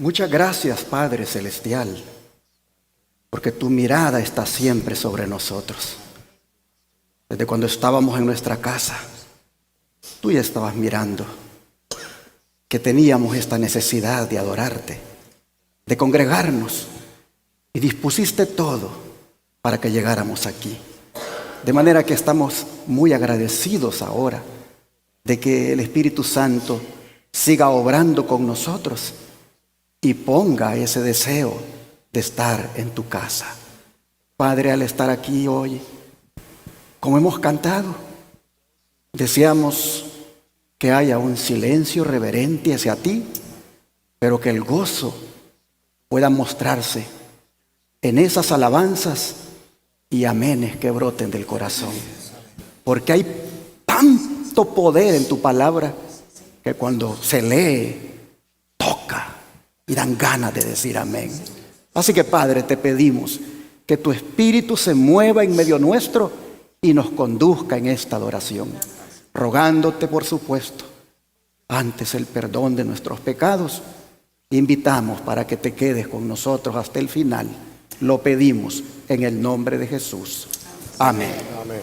Muchas gracias, Padre Celestial, porque tu mirada está siempre sobre nosotros. Desde cuando estábamos en nuestra casa, tú ya estabas mirando que teníamos esta necesidad de adorarte, de congregarnos, y dispusiste todo para que llegáramos aquí. De manera que estamos muy agradecidos ahora de que el Espíritu Santo siga obrando con nosotros y ponga ese deseo de estar en tu casa. Padre, al estar aquí hoy, como hemos cantado, deseamos que haya un silencio reverente hacia ti, pero que el gozo pueda mostrarse en esas alabanzas y amenes que broten del corazón. Porque hay tanto poder en tu palabra que cuando se lee, toca y dan ganas de decir amén. Así que, Padre, te pedimos que tu Espíritu se mueva en medio nuestro y nos conduzca en esta adoración, rogándote, por supuesto, antes el perdón de nuestros pecados. Invitamos para que te quedes con nosotros hasta el final. Lo pedimos en el nombre de Jesús. Amén. Amén.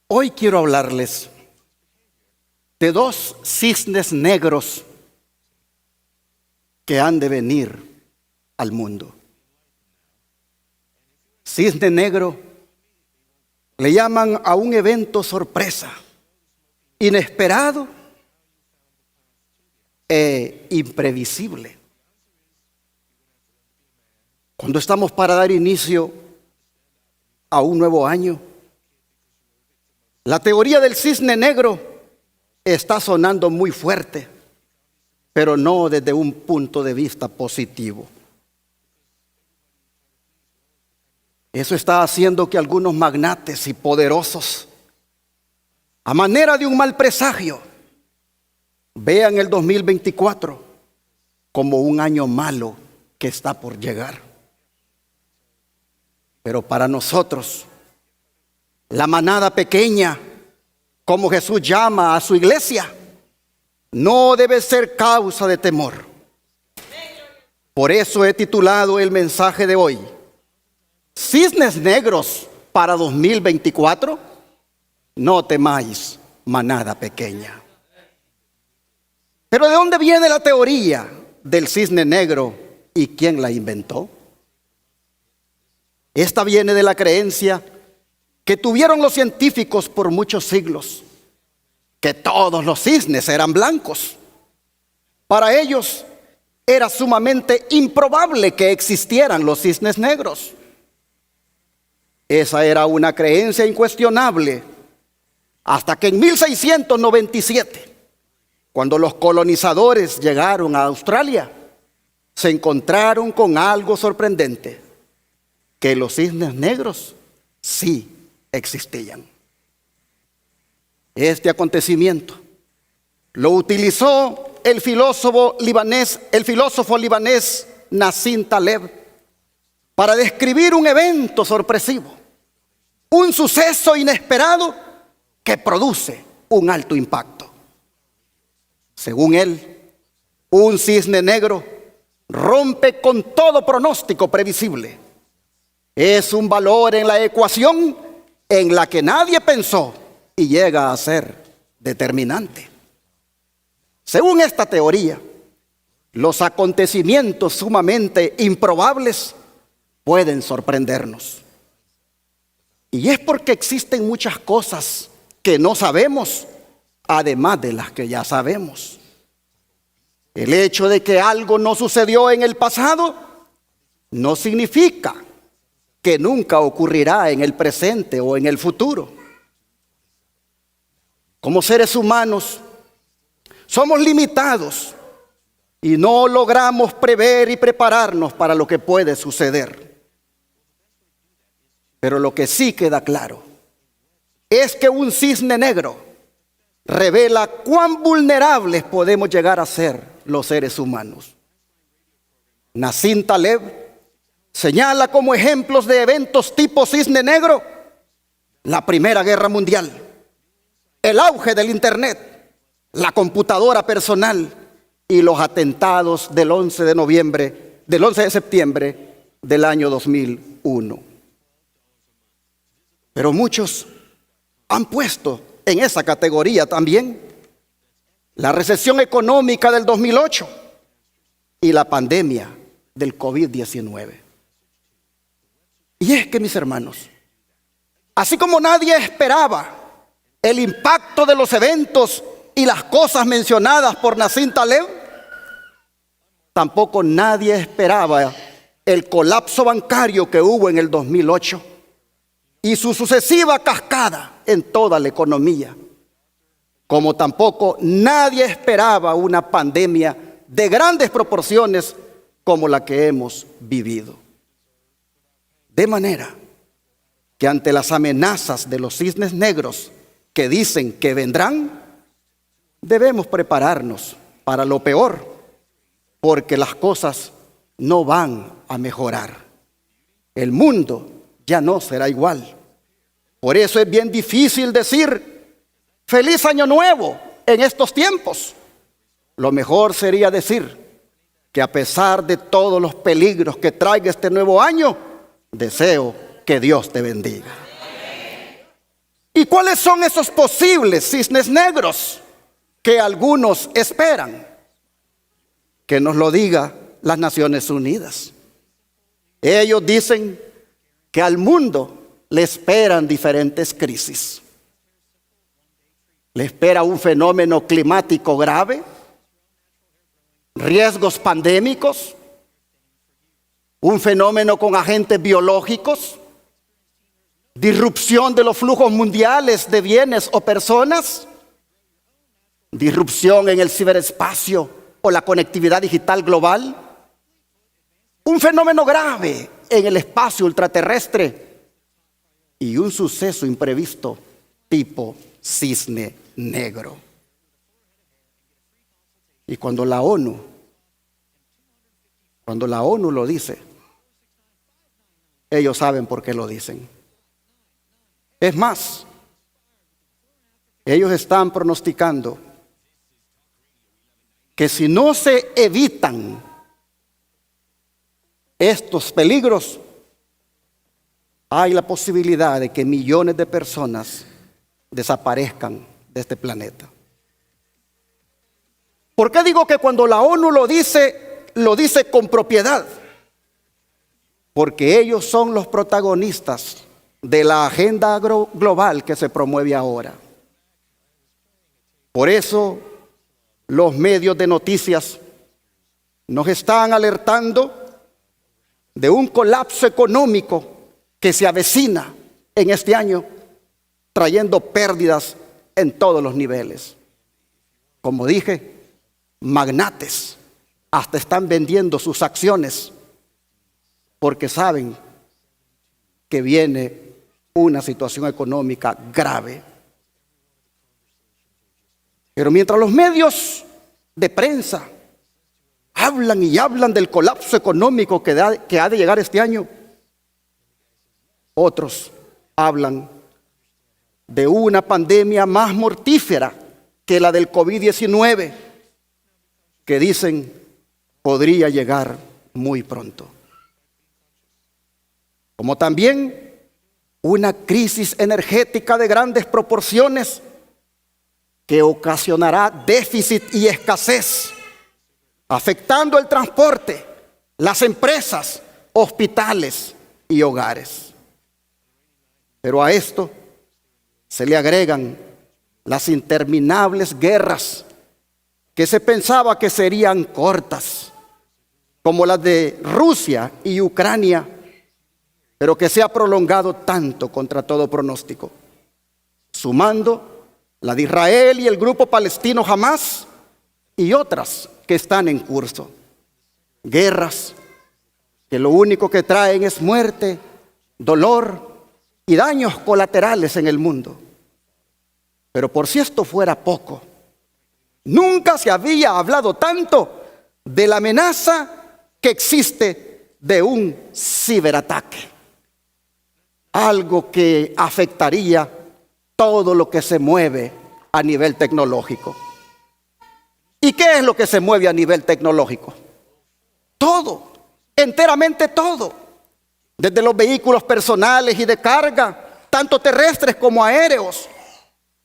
Hoy quiero hablarles de dos cisnes negros que han de venir al mundo. Cisne negro le llaman a un evento sorpresa, inesperado e imprevisible. Cuando estamos para dar inicio a un nuevo año, la teoría del cisne negro está sonando muy fuerte, pero no desde un punto de vista positivo. Eso está haciendo que algunos magnates y poderosos, a manera de un mal presagio, vean el 2024 como un año malo que está por llegar. Pero para nosotros, la manada pequeña, como Jesús llama a su iglesia, no debe ser causa de temor. Por eso he titulado el mensaje de hoy: Cisnes negros para 2024, no temáis, manada pequeña. Pero ¿de dónde viene la teoría del cisne negro y quién la inventó? Esta viene de la creencia que tuvieron los científicos por muchos siglos, que todos los cisnes eran blancos. Para ellos era sumamente improbable que existieran los cisnes negros. Esa era una creencia incuestionable, hasta que en 1697, cuando los colonizadores llegaron a Australia, se encontraron con algo sorprendente: que los cisnes negros sí existían. Este acontecimiento lo utilizó el filósofo libanés Nassim Taleb para describir un evento sorpresivo, un suceso inesperado que produce un alto impacto. Según él, un cisne negro rompe con todo pronóstico previsible. Es un valor en la ecuación en la que nadie pensó y llega a ser determinante. Según esta teoría, los acontecimientos sumamente improbables pueden sorprendernos. Y es porque existen muchas cosas que no sabemos, además de las que ya sabemos. El hecho de que algo no sucedió en el pasado no significa que nunca ocurrirá en el presente o en el futuro. Como seres humanos, somos limitados y no logramos prever y prepararnos para lo que puede suceder. Pero lo que sí queda claro es que un cisne negro revela cuán vulnerables podemos llegar a ser los seres humanos. Nassim Taleb señala como ejemplos de eventos tipo cisne negro la Primera Guerra Mundial, el auge del Internet, la computadora personal y los atentados del 11 de septiembre del año 2001. Pero muchos han puesto en esa categoría también la recesión económica del 2008 y la pandemia del COVID-19. Y es que, mis hermanos, así como nadie esperaba el impacto de los eventos y las cosas mencionadas por Nassim Taleb, tampoco nadie esperaba el colapso bancario que hubo en el 2008 y su sucesiva cascada en toda la economía, como tampoco nadie esperaba una pandemia de grandes proporciones como la que hemos vivido. De manera que ante las amenazas de los cisnes negros que dicen que vendrán, debemos prepararnos para lo peor, porque las cosas no van a mejorar. El mundo ya no será igual. Por eso es bien difícil decir feliz año nuevo en estos tiempos. Lo mejor sería decir que a pesar de todos los peligros que traiga este nuevo año, deseo que Dios te bendiga. ¿Y cuáles son esos posibles cisnes negros que algunos esperan? Que nos lo diga las Naciones Unidas. Ellos dicen que al mundo le esperan diferentes crisis. Le espera un fenómeno climático grave, riesgos pandémicos, un fenómeno con agentes biológicos, disrupción de los flujos mundiales de bienes o personas, disrupción en el ciberespacio o la conectividad digital global, un fenómeno grave en el espacio ultraterrestre y un suceso imprevisto tipo cisne negro. Y cuando la ONU lo dice, ellos saben por qué lo dicen. Es más, ellos están pronosticando que si no se evitan estos peligros, hay la posibilidad de que millones de personas desaparezcan de este planeta. ¿Por qué digo que cuando la ONU lo dice con propiedad? Porque ellos son los protagonistas de la agenda global que se promueve ahora. Por eso los medios de noticias nos están alertando de un colapso económico que se avecina en este año, trayendo pérdidas en todos los niveles. Como dije, magnates hasta están vendiendo sus acciones porque saben que viene una situación económica grave. Pero mientras los medios de prensa hablan y hablan del colapso económico que ha de llegar este año, otros hablan de una pandemia más mortífera que la del COVID-19, que dicen podría llegar muy pronto. Como también una crisis energética de grandes proporciones que ocasionará déficit y escasez, afectando el transporte, las empresas, hospitales y hogares. Pero a esto se le agregan las interminables guerras que se pensaba que serían cortas, como las de Rusia y Ucrania, pero que se ha prolongado tanto contra todo pronóstico, sumando la de Israel y el grupo palestino Hamás y otras que están en curso. Guerras que lo único que traen es muerte, dolor y daños colaterales en el mundo. Pero por si esto fuera poco, nunca se había hablado tanto de la amenaza que existe de un ciberataque. Algo que afectaría todo lo que se mueve a nivel tecnológico. ¿Y qué es lo que se mueve a nivel tecnológico? Todo, enteramente todo. Desde los vehículos personales y de carga, tanto terrestres como aéreos,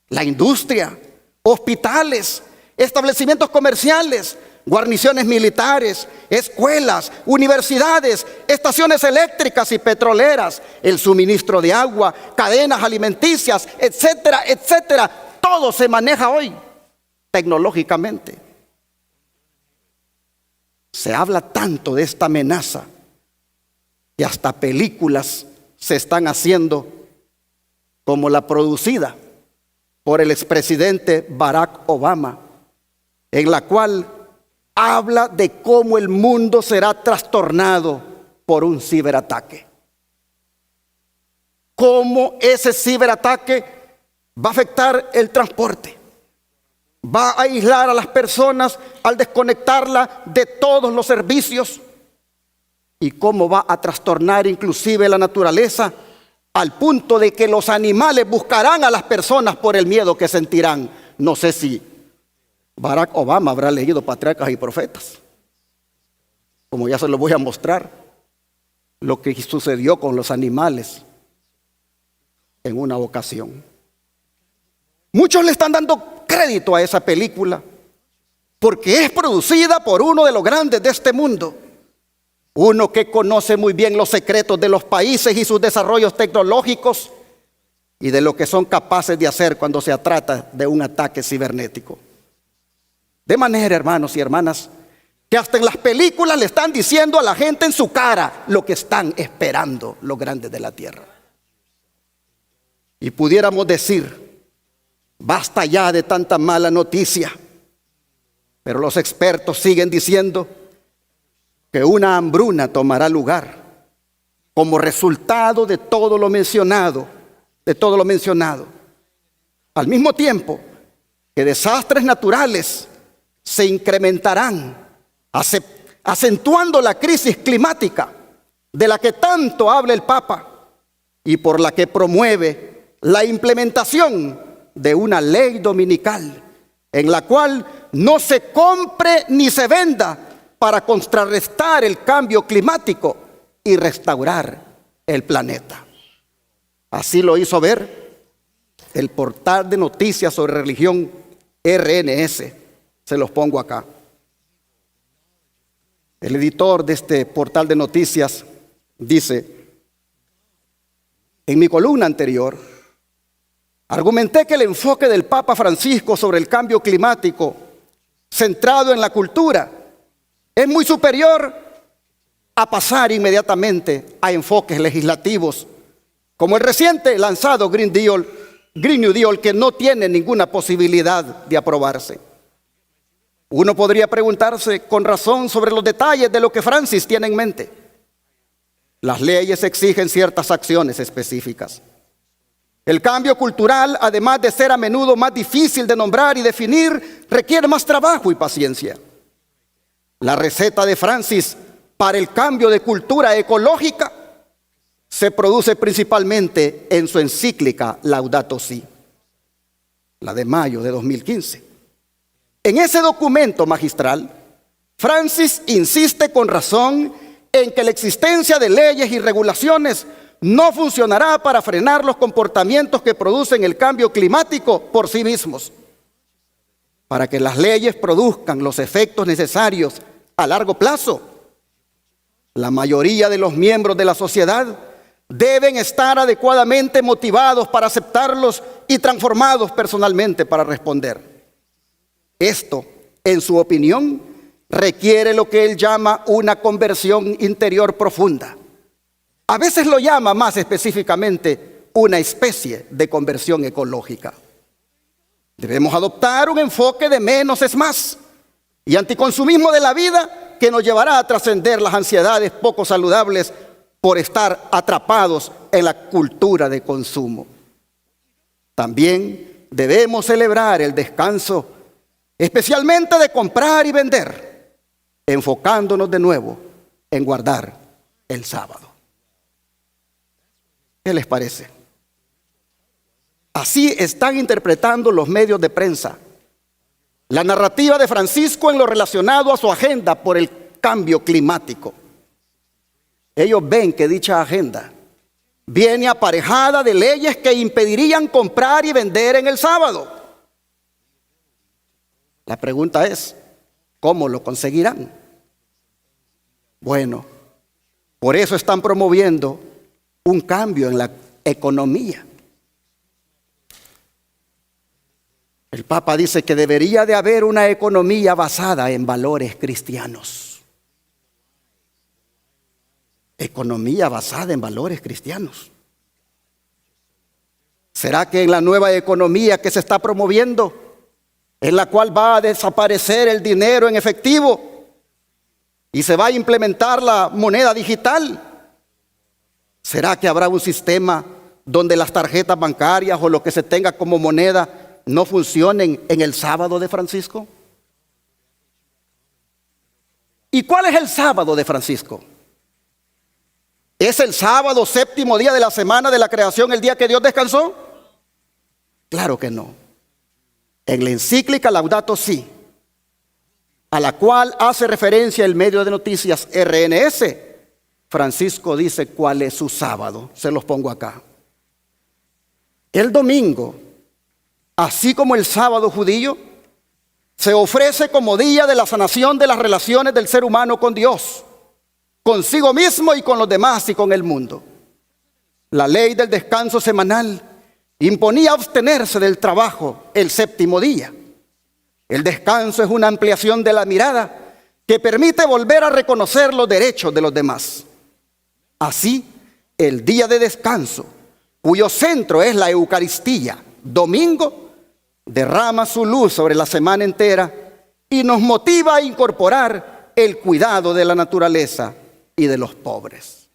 la industria, hospitales, establecimientos comerciales, guarniciones militares, escuelas, universidades, estaciones eléctricas y petroleras, el suministro de agua, cadenas alimenticias, etcétera, etcétera. Todo se maneja hoy tecnológicamente. Se habla tanto de esta amenaza que hasta películas se están haciendo, como la producida por el expresidente Barack Obama, en la cual habla de cómo el mundo será trastornado por un ciberataque. Cómo ese ciberataque va a afectar el transporte, va a aislar a las personas al desconectarla de todos los servicios, y cómo va a trastornar inclusive la naturaleza, al punto de que los animales buscarán a las personas por el miedo que sentirán. No sé si Barack Obama habrá leído Patriarcas y Profetas, como ya se lo voy a mostrar, lo que sucedió con los animales en una ocasión. Muchos le están dando crédito a esa película porque es producida por uno de los grandes de este mundo, uno que conoce muy bien los secretos de los países y sus desarrollos tecnológicos y de lo que son capaces de hacer cuando se trata de un ataque cibernético. De manera, hermanos y hermanas, que hasta en las películas le están diciendo a la gente en su cara lo que están esperando los grandes de la tierra. Y pudiéramos decir, basta ya de tanta mala noticia, pero los expertos siguen diciendo que una hambruna tomará lugar como resultado de todo lo mencionado, Al mismo tiempo que desastres naturales se incrementarán, acentuando la crisis climática de la que tanto habla el Papa y por la que promueve la implementación de una ley dominical en la cual no se compre ni se venda para contrarrestar el cambio climático y restaurar el planeta. Así lo hizo ver el portal de noticias sobre religión RNS. Se los pongo acá. El editor de este portal de noticias dice: en mi columna anterior argumenté que el enfoque del Papa Francisco sobre el cambio climático, centrado en la cultura, es muy superior a pasar inmediatamente a enfoques legislativos, como el reciente lanzado Green New Deal, que no tiene ninguna posibilidad de aprobarse. Uno podría preguntarse con razón sobre los detalles de lo que Francis tiene en mente. Las leyes exigen ciertas acciones específicas. El cambio cultural, además de ser a menudo más difícil de nombrar y definir, requiere más trabajo y paciencia. La receta de Francis para el cambio de cultura ecológica se produce principalmente en su encíclica Laudato Si, la de mayo de 2015. En ese documento magistral, Francis insiste con razón en que la existencia de leyes y regulaciones no funcionará para frenar los comportamientos que producen el cambio climático por sí mismos. Para que las leyes produzcan los efectos necesarios a largo plazo, la mayoría de los miembros de la sociedad deben estar adecuadamente motivados para aceptarlos y transformados personalmente para responder. Esto, en su opinión, requiere lo que él llama una conversión interior profunda. A veces lo llama más específicamente una especie de conversión ecológica. Debemos adoptar un enfoque de menos es más y anticonsumismo de la vida que nos llevará a trascender las ansiedades poco saludables por estar atrapados en la cultura de consumo. También debemos celebrar el descanso, especialmente de comprar y vender, enfocándonos de nuevo en guardar el sábado. ¿Qué les parece? Así están interpretando los medios de prensa la narrativa de Francisco en lo relacionado a su agenda por el cambio climático. Ellos ven que dicha agenda viene aparejada de leyes que impedirían comprar y vender en el sábado. La pregunta es, ¿cómo lo conseguirán? Bueno, por eso están promoviendo un cambio en la economía. El Papa dice que debería de haber una economía basada en valores cristianos. Economía basada en valores cristianos. ¿Será que en la nueva economía que se está promoviendo, en la cual va a desaparecer el dinero en efectivo y se va a implementar la moneda digital, será que habrá un sistema donde las tarjetas bancarias o lo que se tenga como moneda no funcionen en el sábado de Francisco? ¿Y cuál es el sábado de Francisco? ¿Es el sábado, séptimo día de la semana de la creación, el día que Dios descansó? Claro que no. En la encíclica Laudato Si, a la cual hace referencia el medio de noticias RNS, Francisco dice cuál es su sábado. Se los pongo acá. El domingo, así como el sábado judío, se ofrece como día de la sanación de las relaciones del ser humano con Dios, consigo mismo y con los demás y con el mundo. La ley del descanso semanal imponía abstenerse del trabajo el séptimo día. El descanso es una ampliación de la mirada que permite volver a reconocer los derechos de los demás. Así, el día de descanso, cuyo centro es la Eucaristía, domingo, derrama su luz sobre la semana entera y nos motiva a incorporar el cuidado de la naturaleza y de los pobres.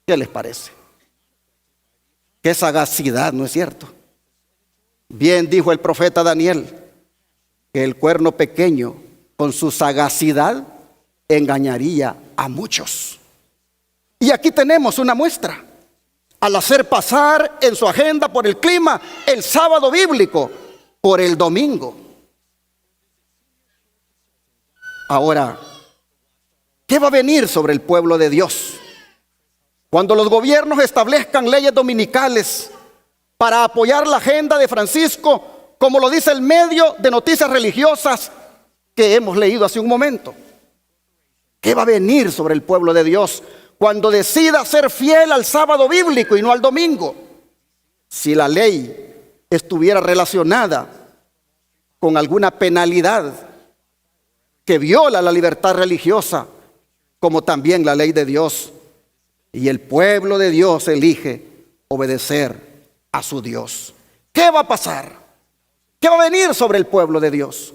¿Qué les parece? Qué sagacidad, ¿no es cierto? Bien dijo el profeta Daniel que el cuerno pequeño con su sagacidad engañaría a muchos. Y aquí tenemos una muestra. Al hacer pasar en su agenda por el clima el sábado bíblico por el domingo. Ahora, ¿qué va a venir sobre el pueblo de Dios cuando los gobiernos establezcan leyes dominicales para apoyar la agenda de Francisco, como lo dice el medio de noticias religiosas que hemos leído hace un momento? ¿Qué va a venir sobre el pueblo de Dios cuando decida ser fiel al sábado bíblico y no al domingo? Si la ley estuviera relacionada con alguna penalidad que viola la libertad religiosa, como también la ley de Dios, y el pueblo de Dios elige obedecer a su Dios. ¿Qué va a pasar? ¿Qué va a venir sobre el pueblo de Dios?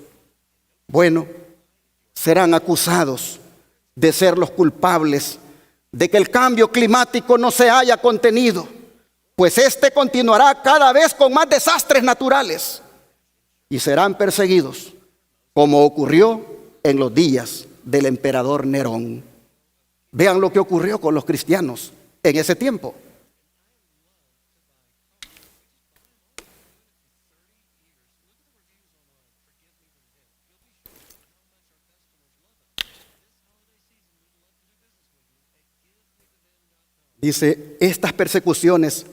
Bueno, serán acusados de ser los culpables de que el cambio climático no se haya contenido, pues este continuará cada vez con más desastres naturales y serán perseguidos, como ocurrió en los días del emperador Nerón. Vean lo que ocurrió con los cristianos en ese tiempo. Dice, estas persecuciones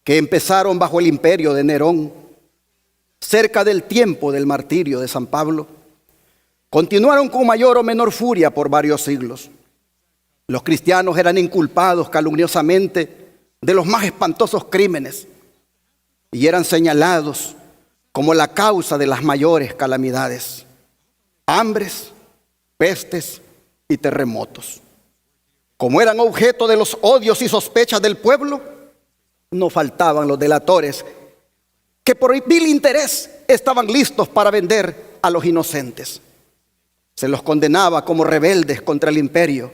que empezaron bajo el imperio de Nerón, cerca del tiempo del martirio de San Pablo, continuaron con mayor o menor furia por varios siglos. Los cristianos eran inculpados calumniosamente de los más espantosos crímenes y eran señalados como la causa de las mayores calamidades: hambres, pestes y terremotos. Como eran objeto de los odios y sospechas del pueblo, no faltaban los delatores que por vil interés estaban listos para vender a los inocentes. Se los condenaba como rebeldes contra el imperio,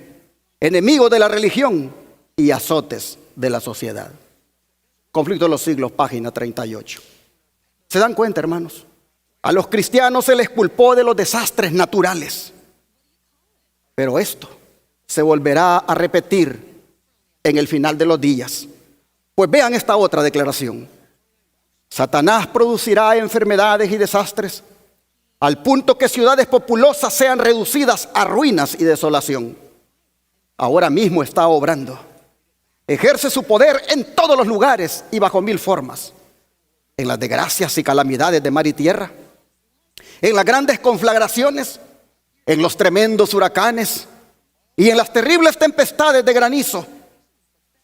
enemigos de la religión y azotes de la sociedad. Conflicto de los siglos, página 38. ¿Se dan cuenta, hermanos? A los cristianos se les culpó de los desastres naturales, pero esto se volverá a repetir en el final de los días. Pues vean esta otra declaración. Satanás producirá enfermedades y desastres, al punto que ciudades populosas sean reducidas a ruinas y desolación. Ahora mismo está obrando. Ejerce su poder en todos los lugares y bajo mil formas. En las desgracias y calamidades de mar y tierra, en las grandes conflagraciones, en los tremendos huracanes y en las terribles tempestades de granizo,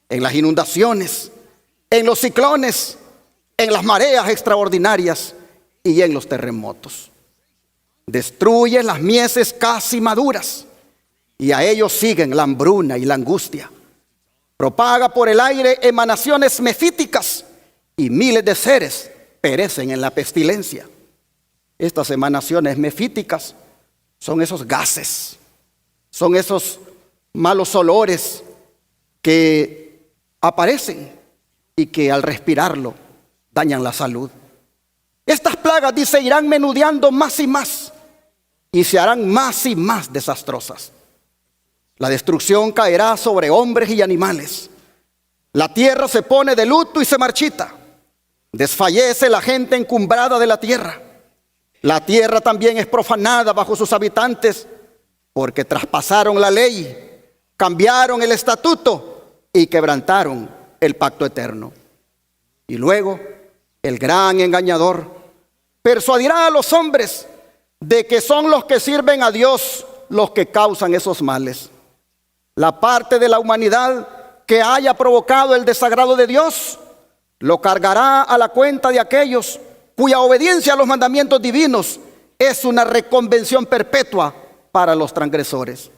en las inundaciones, en los ciclones, en las mareas extraordinarias y en los terremotos. Destruye las mieses casi maduras y a ellos siguen la hambruna y la angustia. Propaga por el aire emanaciones mefíticas y miles de seres perecen en la pestilencia. Estas emanaciones mefíticas son esos gases, son esos malos olores que aparecen y que al respirarlo dañan la salud. Estas plagas, dice, irán menudeando más y más y se harán más y más desastrosas. La destrucción caerá sobre hombres y animales. La tierra se pone de luto y se marchita. Desfallece la gente encumbrada de la tierra. La tierra también es profanada bajo sus habitantes, porque traspasaron la ley, cambiaron el estatuto y quebrantaron el pacto eterno. Y luego el gran engañador persuadirá a los hombres de que son los que sirven a Dios los que causan esos males. La parte de la humanidad que haya provocado el desagrado de Dios lo cargará a la cuenta de aquellos cuya obediencia a los mandamientos divinos es una reconvención perpetua para los transgresores.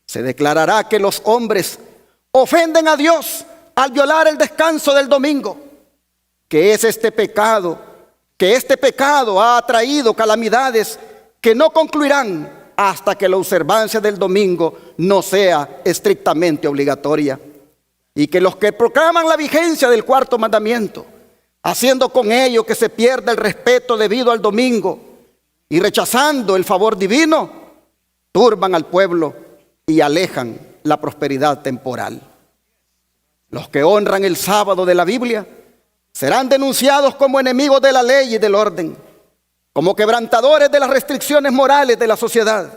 Se declarará que los hombres ofenden a Dios al violar el descanso del domingo, que este pecado ha traído calamidades que no concluirán hasta que la observancia del domingo no sea estrictamente obligatoria, y que los que proclaman la vigencia del cuarto mandamiento, haciendo con ello que se pierda el respeto debido al domingo y rechazando el favor divino, turban al pueblo y alejan la prosperidad temporal. Los que honran el sábado de la Biblia serán denunciados como enemigos de la ley y del orden, como quebrantadores de las restricciones morales de la sociedad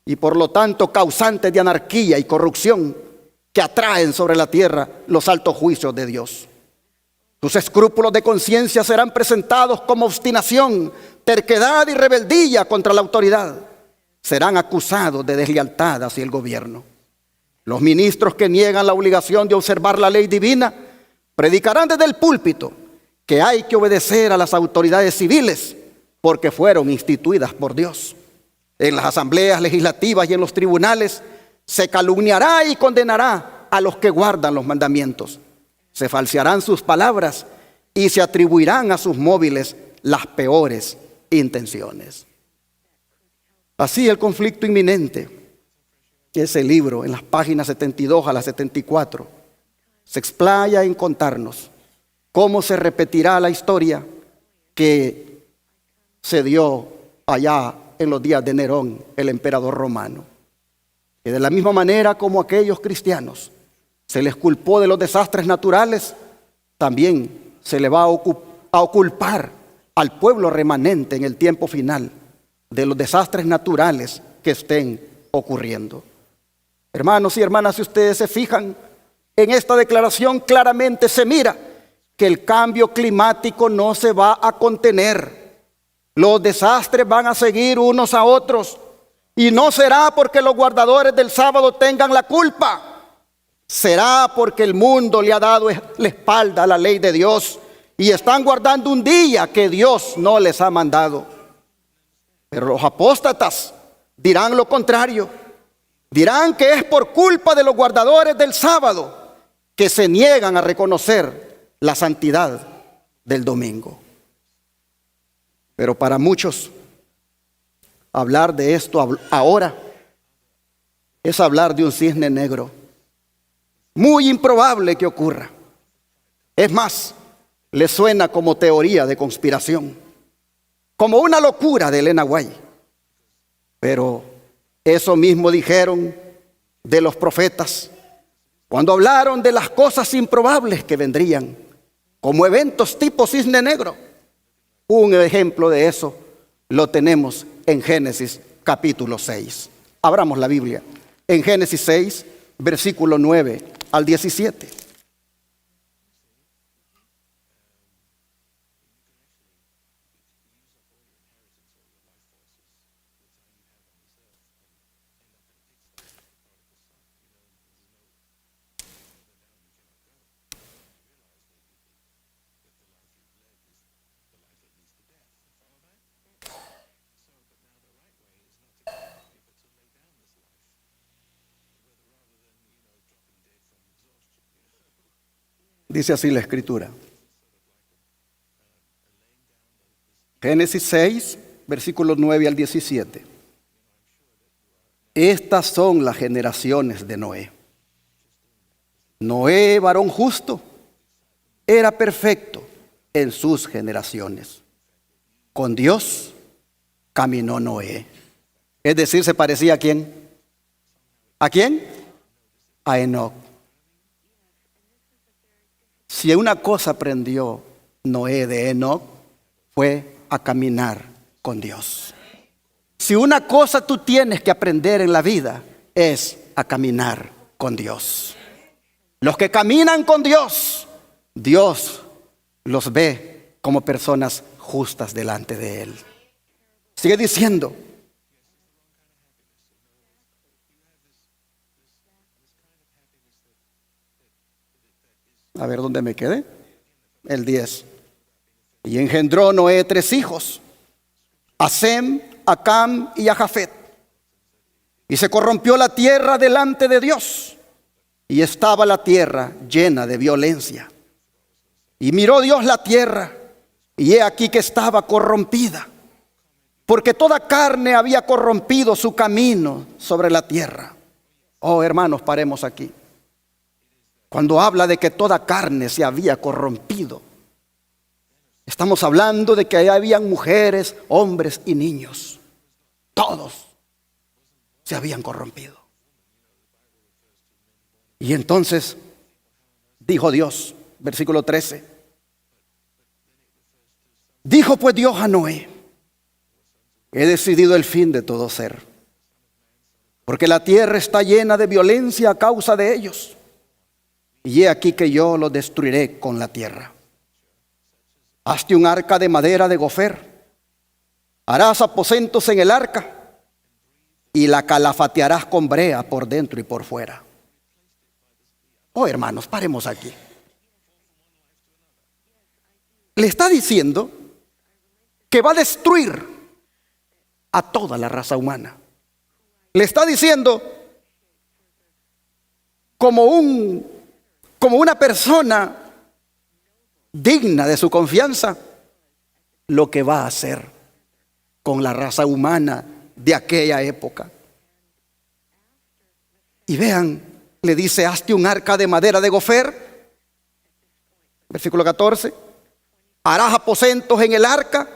y por lo tanto causantes de anarquía y corrupción que atraen sobre la tierra los altos juicios de Dios. Sus escrúpulos de conciencia serán presentados como obstinación, terquedad y rebeldía contra la autoridad. Serán acusados de deslealtad hacia el gobierno. Los ministros que niegan la obligación de observar la ley divina predicarán desde el púlpito que hay que obedecer a las autoridades civiles porque fueron instituidas por Dios. En las asambleas legislativas y en los tribunales se calumniará y condenará a los que guardan los mandamientos. Se falsearán sus palabras y se atribuirán a sus móviles las peores intenciones. Así el conflicto inminente, ese libro en las páginas 72 a las 74, se explaya en contarnos cómo se repetirá la historia que se dio allá en los días de Nerón, el emperador romano. Que de la misma manera como aquellos cristianos se les culpó de los desastres naturales, también se le va a culpar al pueblo remanente en el tiempo final de los desastres naturales que estén ocurriendo. Hermanos y hermanas, si ustedes se fijan, en esta declaración claramente se mira que el cambio climático no se va a contener. Los desastres van a seguir unos a otros y no será porque los guardadores del sábado tengan la culpa. Será porque el mundo le ha dado la espalda a la ley de Dios y están guardando un día que Dios no les ha mandado. Pero los apóstatas dirán lo contrario. Dirán que es por culpa de los guardadores del sábado que se niegan a reconocer la santidad del domingo. Pero para muchos, hablar de esto ahora es hablar de un cisne negro. Muy improbable que ocurra. Es más, le suena como teoría de conspiración, como una locura de Elena White. Pero eso mismo dijeron de los profetas cuando hablaron de las cosas improbables que vendrían, como eventos tipo cisne negro. Un ejemplo de eso lo tenemos en Génesis capítulo 6. Abramos la Biblia en Génesis 6, versículo 9 al 17. Dice así la Escritura. Génesis 6, versículos 9 al 17. Estas son las generaciones de Noé. Noé, varón justo, era perfecto en sus generaciones. Con Dios caminó Noé. Es decir, ¿se parecía a quién? ¿A quién? A Enoc. Si una cosa aprendió Noé de Enoc, fue a caminar con Dios. Si una cosa tú tienes que aprender en la vida, es a caminar con Dios. Los que caminan con Dios, Dios los ve como personas justas delante de Él. Sigue diciendo. A ver dónde me quedé. El 10. Y engendró Noé 3 hijos, a Sem, a Cam y a Jafet. Y se corrompió la tierra delante de Dios, y estaba la tierra llena de violencia. Y miró Dios la tierra, y he aquí que estaba corrompida, porque toda carne había corrompido su camino sobre la tierra. Oh, hermanos, paremos aquí. Cuando habla de que toda carne se había corrompido, estamos hablando de que ahí habían mujeres, hombres y niños. Todos se habían corrompido. Y entonces dijo Dios, versículo 13. Dijo pues Dios a Noé: he decidido el fin de todo ser, porque la tierra está llena de violencia a causa de ellos. Y he aquí que yo los destruiré con la tierra. Hazte un arca de madera de gofer. Harás aposentos en el arca y la calafatearás con brea por dentro y por fuera. Oh, hermanos, paremos aquí. Le está diciendo que va a destruir a toda la raza humana. Le está diciendo como una persona digna de su confianza, lo que va a hacer con la raza humana de aquella época. Y vean, le dice: hazte un arca de madera de gofer. Versículo 14. Harás aposentos en el arca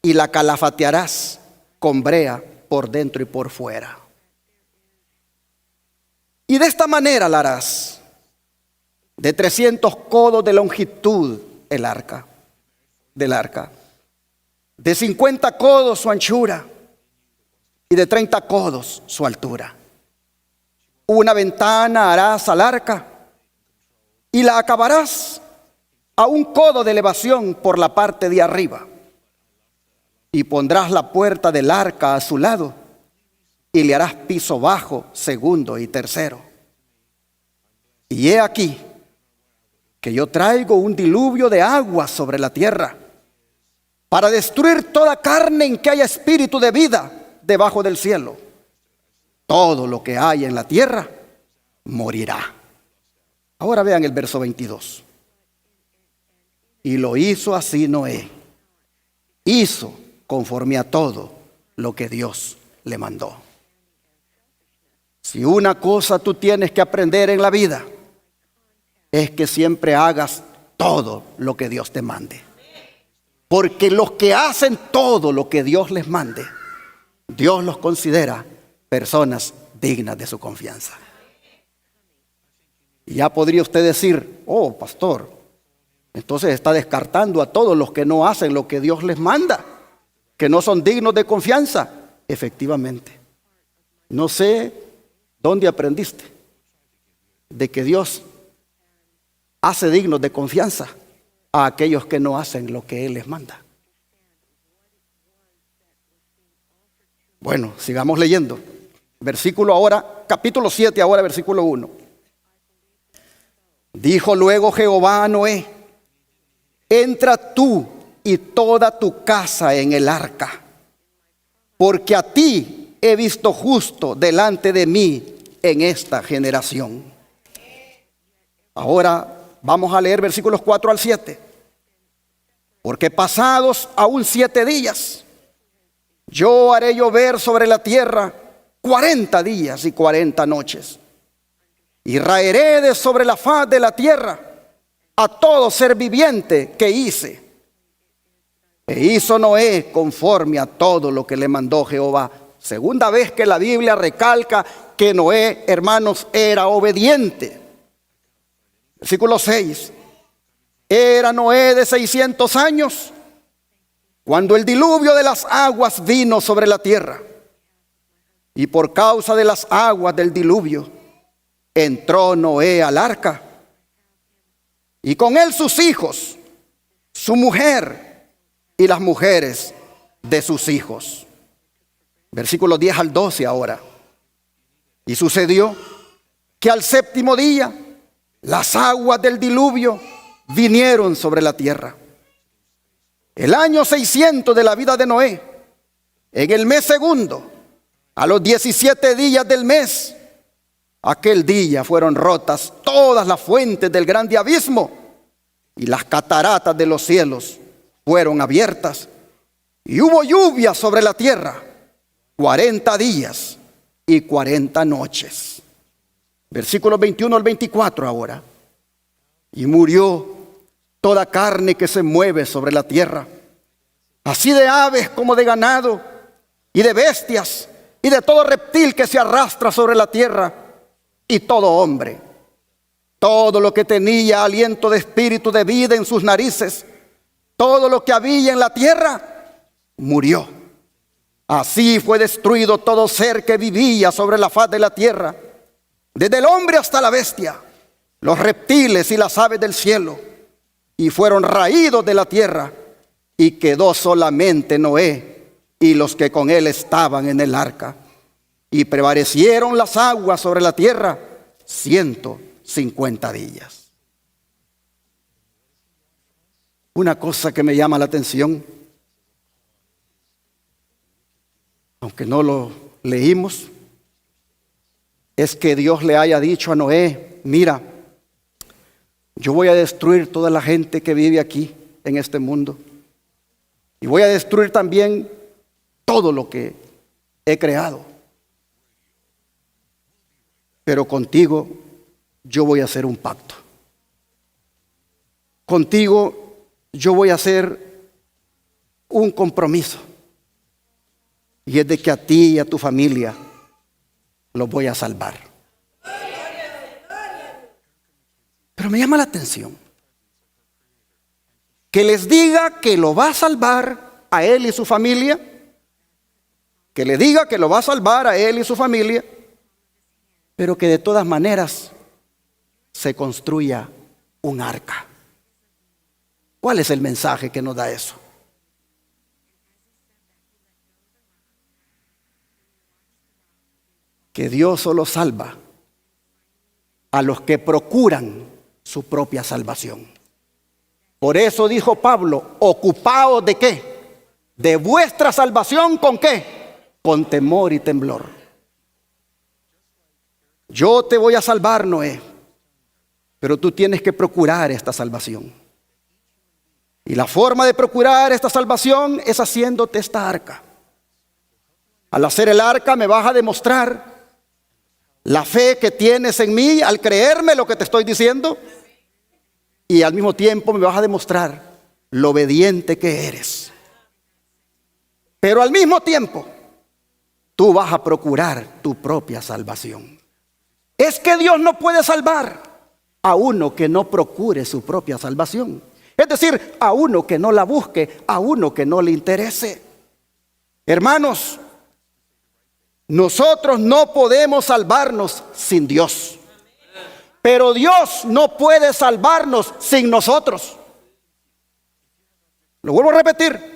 y la calafatearás con brea por dentro y por fuera. Y de esta manera la harás. De 300 codos de longitud el arca, del arca. De 50 codos su anchura y de 30 codos su altura. Una ventana harás al arca y la acabarás a 1 codo de elevación por la parte de arriba. Y pondrás la puerta del arca a su lado y le harás piso bajo, segundo y tercero. Y he aquí que yo traigo un diluvio de agua sobre la tierra para destruir toda carne en que haya espíritu de vida debajo del cielo. Todo lo que hay en la tierra morirá. Ahora vean el verso 22. Y lo hizo así Noé. Hizo conforme a todo lo que Dios le mandó. Si una cosa tú tienes que aprender en la vida, es que siempre hagas todo lo que Dios te mande. Porque los que hacen todo lo que Dios les mande, Dios los considera personas dignas de su confianza. Y ya podría usted decir: oh, pastor, Entonces está descartando a todos los que no hacen lo que Dios les manda, que no son dignos de confianza. Efectivamente, no sé dónde aprendiste de que Dios hace dignos de confianza a aquellos que no hacen lo que Él les manda. Bueno, sigamos leyendo. Versículo ahora, capítulo 7, ahora versículo 1. Dijo luego Jehová a Noé: entra tú y toda tu casa en el arca, porque a ti he visto justo delante de mí en esta generación. Ahora vamos a leer versículos 4 al 7. Porque pasados aún 7 días, yo haré llover sobre la tierra 40 días y 40 noches. Y raeré de sobre la faz de la tierra a todo ser viviente que hice. E hizo Noé conforme a todo lo que le mandó Jehová. Segunda vez que la Biblia recalca que Noé, hermanos, era obediente. Versículo 6. Era Noé de 600 años cuando el diluvio de las aguas vino sobre la tierra. Y por causa de las aguas del diluvio entró Noé al arca, y con él sus hijos, su mujer y las mujeres de sus hijos. Versículos 10 al 12 ahora. Y sucedió que al 7º día las aguas del diluvio vinieron sobre la tierra. El año 600 de la vida de Noé, en el mes segundo, a los 17 días del mes, aquel día fueron rotas todas las fuentes del grande abismo, y las cataratas de los cielos fueron abiertas, y hubo lluvia sobre la tierra 40 días y 40 noches. Versículos 21 al 24 ahora. Y murió toda carne que se mueve sobre la tierra, así de aves como de ganado, y de bestias, y de todo reptil que se arrastra sobre la tierra, y todo hombre. Todo lo que tenía aliento de espíritu de vida en sus narices, todo lo que había en la tierra, murió. Así fue destruido todo ser que vivía sobre la faz de la tierra, desde el hombre hasta la bestia, los reptiles y las aves del cielo, y fueron raídos de la tierra, y quedó solamente Noé y los que con él estaban en el arca. Y prevalecieron las aguas sobre la tierra 150 días. Una cosa que me llama la atención, aunque no lo leímos, es que Dios le haya dicho a Noé: mira, yo voy a destruir toda la gente que vive aquí en este mundo, y voy a destruir también todo lo que he creado, pero contigo yo voy a hacer un pacto. Contigo yo voy a hacer un compromiso, y es de que a ti y a tu familia los voy a salvar. Pero me llama la atención que les diga que lo va a salvar a él y su familia, que le diga que lo va a salvar a él y su familia, pero que de todas maneras se construya un arca. ¿Cuál es el mensaje que nos da eso? Que Dios solo salva a los que procuran su propia salvación. Por eso dijo Pablo: ocupaos ¿de qué? De vuestra salvación. ¿Con qué? Con temor y temblor. Yo te voy a salvar, Noé, pero tú tienes que procurar esta salvación. Y la forma de procurar esta salvación es haciéndote esta arca. Al hacer el arca me vas a demostrar la fe que tienes en mí al creerme lo que te estoy diciendo, y al mismo tiempo me vas a demostrar lo obediente que eres. Pero al mismo tiempo tú vas a procurar tu propia salvación. Es que Dios no puede salvar a uno que no procure su propia salvación. Es decir, a uno que no la busque, a uno que no le interese. Hermanos, nosotros no podemos salvarnos sin Dios. Pero Dios no puede salvarnos sin nosotros. Lo vuelvo a repetir.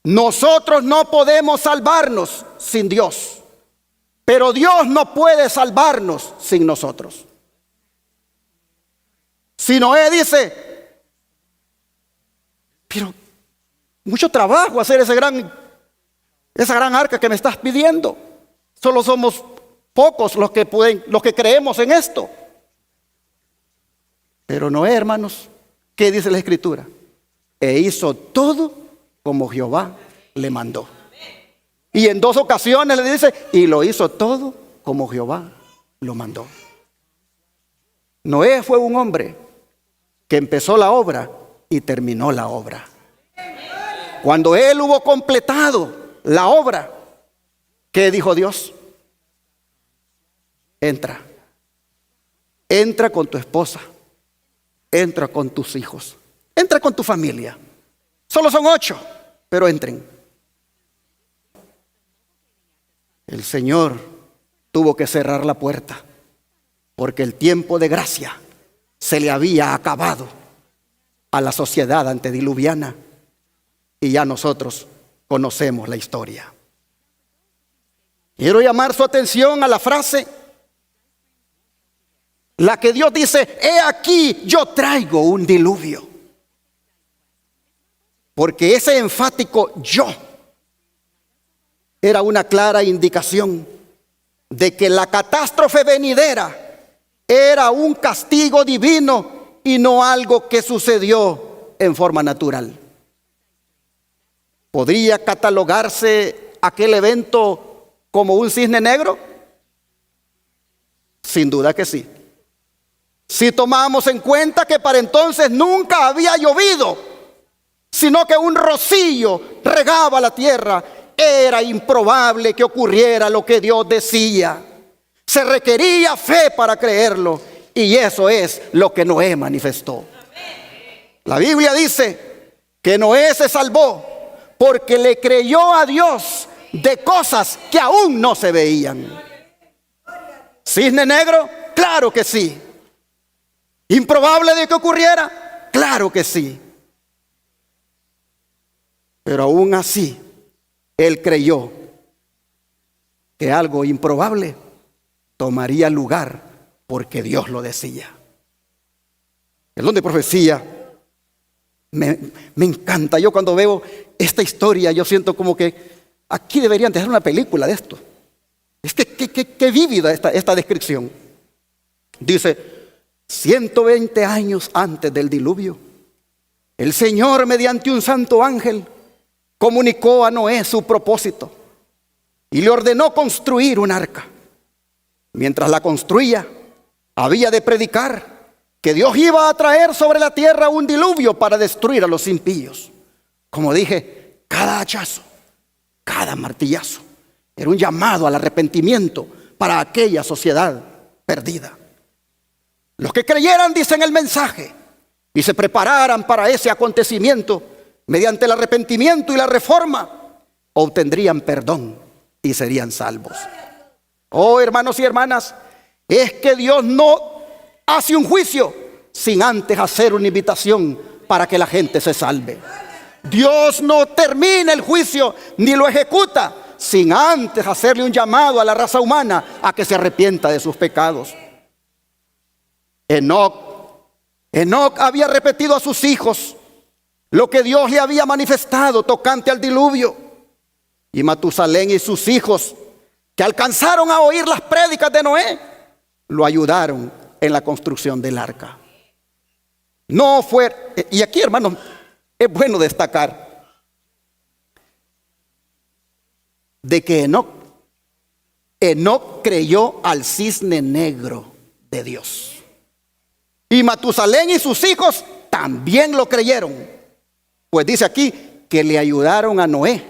Nosotros no podemos salvarnos sin Dios. Pero Dios no puede salvarnos sin nosotros. Si Noé dice, pero mucho trabajo hacer esa gran arca que me estás pidiendo. Solo somos pocos los que creemos en esto. Pero Noé, hermanos, ¿qué dice la Escritura? E hizo todo como Jehová le mandó. Y en 2 ocasiones le dice, y lo hizo todo como Jehová lo mandó. Noé fue un hombre que empezó la obra y terminó la obra. Cuando él hubo completado la obra, ¿qué dijo Dios? Entra con tu esposa, entra con tus hijos, entra con tu familia. Solo son 8, pero entren. El Señor tuvo que cerrar la puerta porque el tiempo de gracia se le había acabado a la sociedad antediluviana y ya nosotros conocemos la historia. Quiero llamar su atención a la frase, la que Dios dice, he aquí yo traigo un diluvio. Porque ese enfático yo era una clara indicación de que la catástrofe venidera era un castigo divino y no algo que sucedió en forma natural. ¿Podría catalogarse aquel evento como un cisne negro? Sin duda que sí. Si tomamos en cuenta que para entonces nunca había llovido, sino que un rocío regaba la tierra, era improbable que ocurriera lo que Dios decía. Se requería fe para creerlo, y eso es lo que Noé manifestó. La Biblia dice que Noé se salvó porque le creyó a Dios de cosas que aún no se veían. ¿Cisne negro? Claro que sí. ¿Improbable de que ocurriera? Claro que sí. Pero aún así, él creyó que algo improbable tomaría lugar porque Dios lo decía. El don de profecía me encanta. Yo cuando veo esta historia, yo siento como que aquí deberían dejar una película de esto. Es que qué vívida esta descripción. Dice, 120 años antes del diluvio, el Señor mediante un santo ángel comunicó a Noé su propósito y le ordenó construir un arca. Mientras la construía, había de predicar que Dios iba a traer sobre la tierra un diluvio para destruir a los impíos. Como dije, cada hachazo, cada martillazo era un llamado al arrepentimiento para aquella sociedad perdida. Los que creyeran, dicen el mensaje, y se prepararan para ese acontecimiento, mediante el arrepentimiento y la reforma, obtendrían perdón y serían salvos. Oh, hermanos y hermanas, es que Dios no hace un juicio sin antes hacer una invitación para que la gente se salve. Dios no termina el juicio ni lo ejecuta sin antes hacerle un llamado a la raza humana a que se arrepienta de sus pecados. Enoc había repetido a sus hijos lo que Dios le había manifestado tocante al diluvio. Y Matusalén y sus hijos, que alcanzaron a oír las prédicas de Noé, lo ayudaron en la construcción del arca. No fue, y aquí, hermanos, es bueno destacar de que Enoc creyó al cisne negro de Dios. Y Matusalén y sus hijos también lo creyeron. Pues dice aquí que le ayudaron a Noé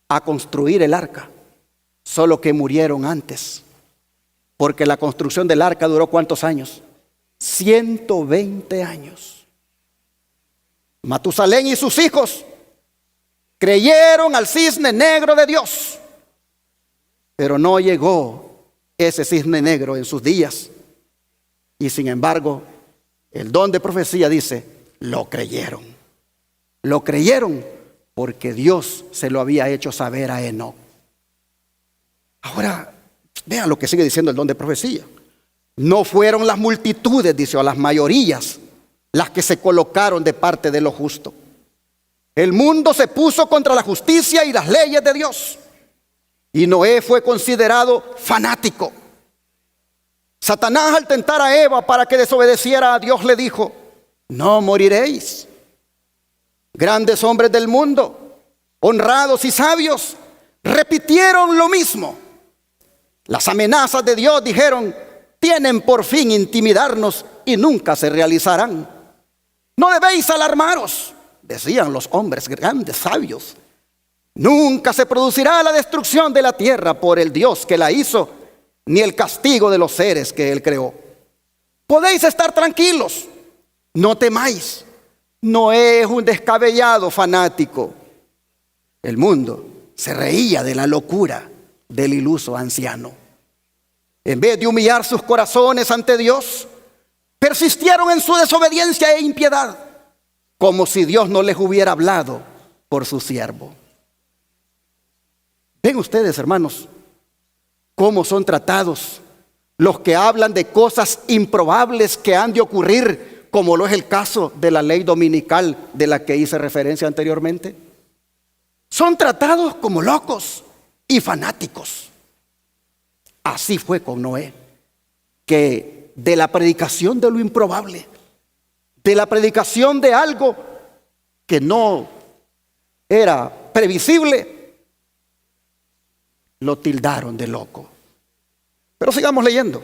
a construir el arca, solo que murieron antes, porque la construcción del arca duró ¿cuántos años? 120 años. Matusalén y sus hijos creyeron al cisne negro de Dios, pero no llegó ese cisne negro en sus días. Y sin embargo, el don de profecía dice, lo creyeron. Lo creyeron porque Dios se lo había hecho saber a Enoc. Ahora, vean lo que sigue diciendo el don de profecía. No fueron las multitudes, dice, o las mayorías, las que se colocaron de parte de lo justo. El mundo se puso contra la justicia y las leyes de Dios. Y Noé fue considerado fanático. Satanás, al tentar a Eva para que desobedeciera a Dios, le dijo, no moriréis. Grandes hombres del mundo, honrados y sabios, repitieron lo mismo. Las amenazas de Dios, dijeron, tienen por fin intimidarnos y nunca se realizarán. No debéis alarmaros, decían los hombres grandes, sabios. Nunca se producirá la destrucción de la tierra por el Dios que la hizo, ni el castigo de los seres que Él creó. Podéis estar tranquilos, no temáis. Noé es un descabellado fanático. El mundo se reía de la locura del iluso anciano. En vez de humillar sus corazones ante Dios, persistieron en su desobediencia e impiedad, como si Dios no les hubiera hablado por su siervo. Ven ustedes, hermanos, cómo son tratados los que hablan de cosas improbables que han de ocurrir, como lo es el caso de la ley dominical de la que hice referencia anteriormente. Son tratados como locos y fanáticos. Así fue con Noé, que de la predicación de lo improbable, de la predicación de algo que no era previsible, lo tildaron de loco. Pero sigamos leyendo.